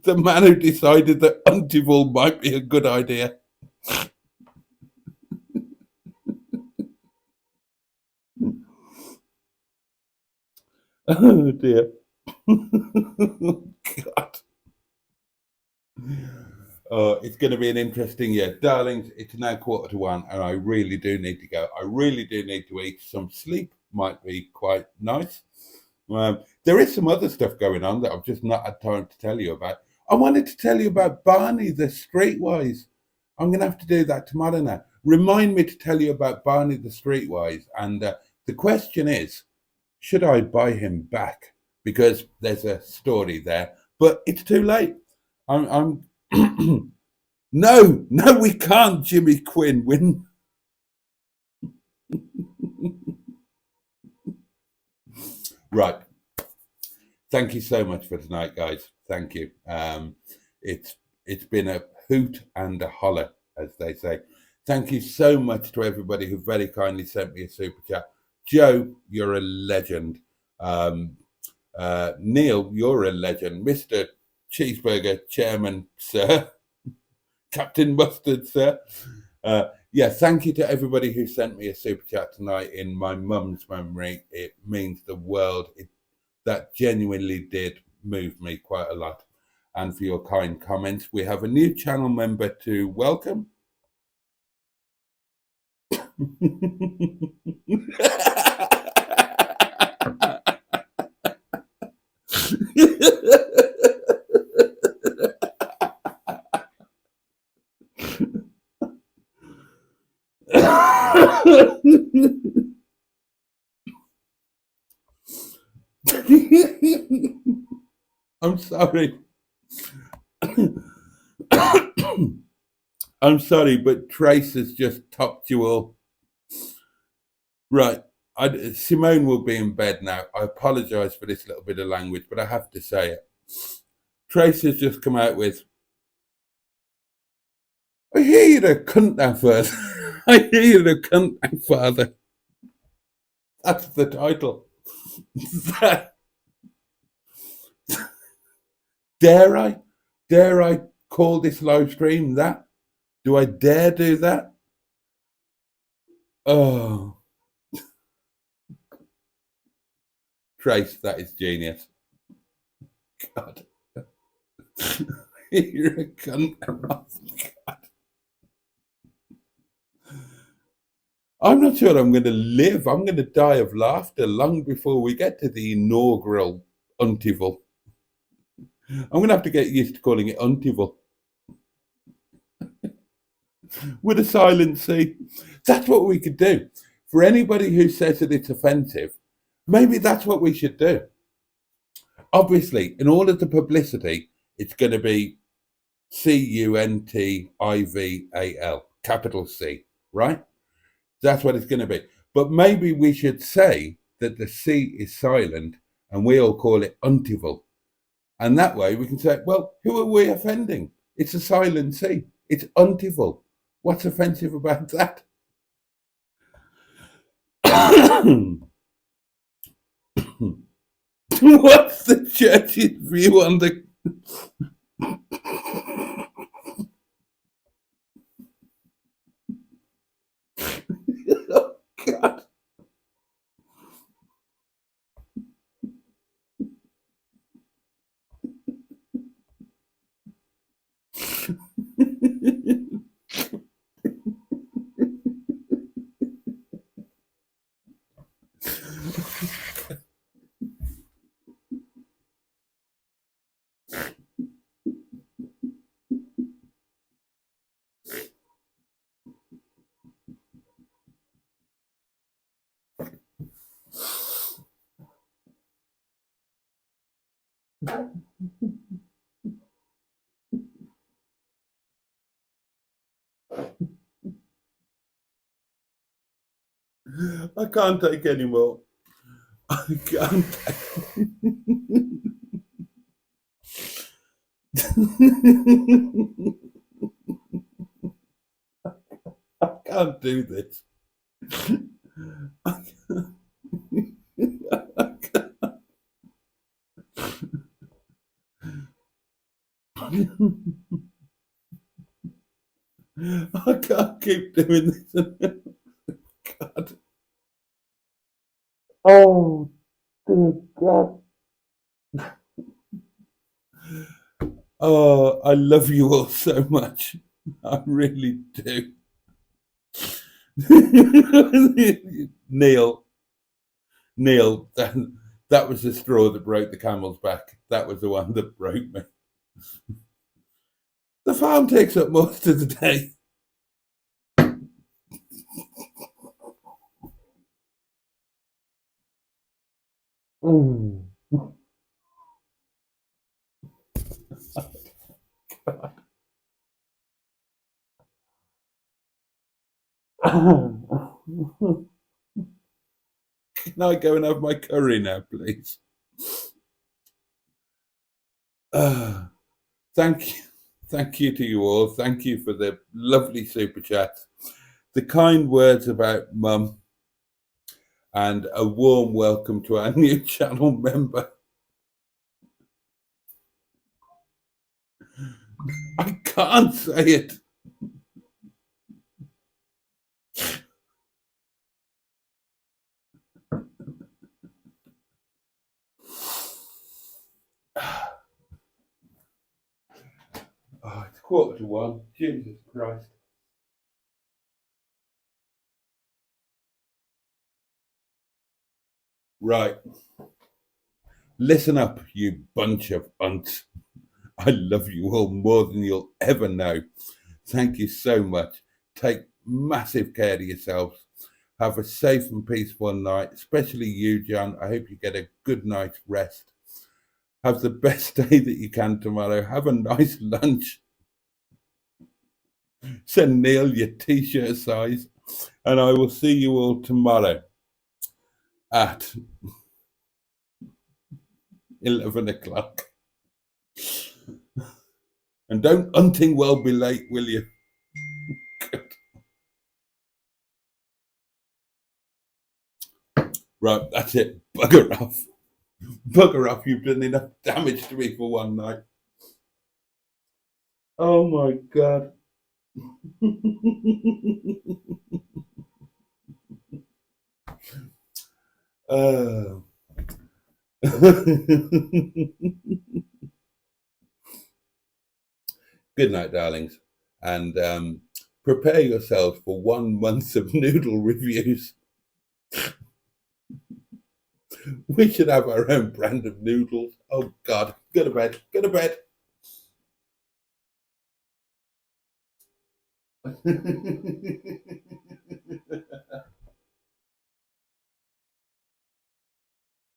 the man who decided that Untival might be a good idea. Oh dear. God. It's going to be an interesting year. Darlings, it's now 1:45 and I really do need to go. I really do need to eat. Some sleep might be quite nice. There is some other stuff going on that I've just not had time to tell you about. I wanted to tell you about Barney the Streetwise. I'm going to have to do that tomorrow now. Remind me to tell you about Barney the Streetwise. And the question is, should I buy him back? Because there's a story there, but it's too late. I'm no, we can't, Jimmy Quinn win. Right. Thank you so much for tonight, guys. Thank you. It's been a hoot and a holler, as they say. Thank you so much to everybody who very kindly sent me a super chat. Joe, you're a legend. Neil, you're a legend. Mr. Cheeseburger, Chairman, sir. Captain Mustard, sir. Yeah, thank you to everybody who sent me a super chat tonight in my mum's memory. It means the world. That genuinely did move me quite a lot. And for your kind comments. We have a new channel member to welcome. I'm sorry. I'm sorry, but Trace has just topped you all. Right. Simone will be in bed now. I apologise for this little bit of language, but I have to say it. Trace has just come out with, I hear you the cunt now, first. I hear you the cunt now, father. That's the title. That- dare I? Dare I call this live stream that? Do I dare do that? Oh, Trace, that is genius. God. You're a cunt. Oh, God. I'm not sure I'm going to live. I'm going to die of laughter long before we get to the inaugural Untival. I'm going to have to get used to calling it Untival with a silent C. That's what we could do. For anybody who says that it's offensive, maybe that's what we should do. Obviously, in all of the publicity, it's going to be Cuntival, capital C, right? That's what it's going to be. But maybe we should say that the C is silent and we all call it Untival. And that way we can say, well, who are we offending? It's a silent C. It's Untival. What's offensive about that? What's the church's view on the... Oh, God. I can't take any more. I can't. I can't do this. I can't keep doing this. God. Oh, dear God. Oh, I love you all so much. I really do. Neil, that was the straw that broke the camel's back. That was the one that broke me. The farm takes up most of the day. Mm. Can I go and have my curry now, please? Thank you. Thank you to you all. Thank you for the lovely super chats, the kind words about Mum, and a warm welcome to our new channel member. I can't say it. Oh, it's 1:15. Jesus Christ. Right. Listen up, you bunch of unts. I love you all more than you'll ever know. Thank you so much. Take massive care of yourselves. Have a safe and peaceful night, especially you, John. I hope you get a good night's rest. Have the best day that you can tomorrow. Have a nice lunch. Send Neil your t-shirt size. And I will see you all tomorrow at 11 o'clock. And don't hunting well be late, will you? Right, that's it. Bugger off. Bugger off. You've done enough damage to me for one night. Oh my God. uh. Good night, darlings. And prepare yourselves for 1 month of noodle reviews. We should have our own brand of noodles. Oh God, go to bed, go to bed.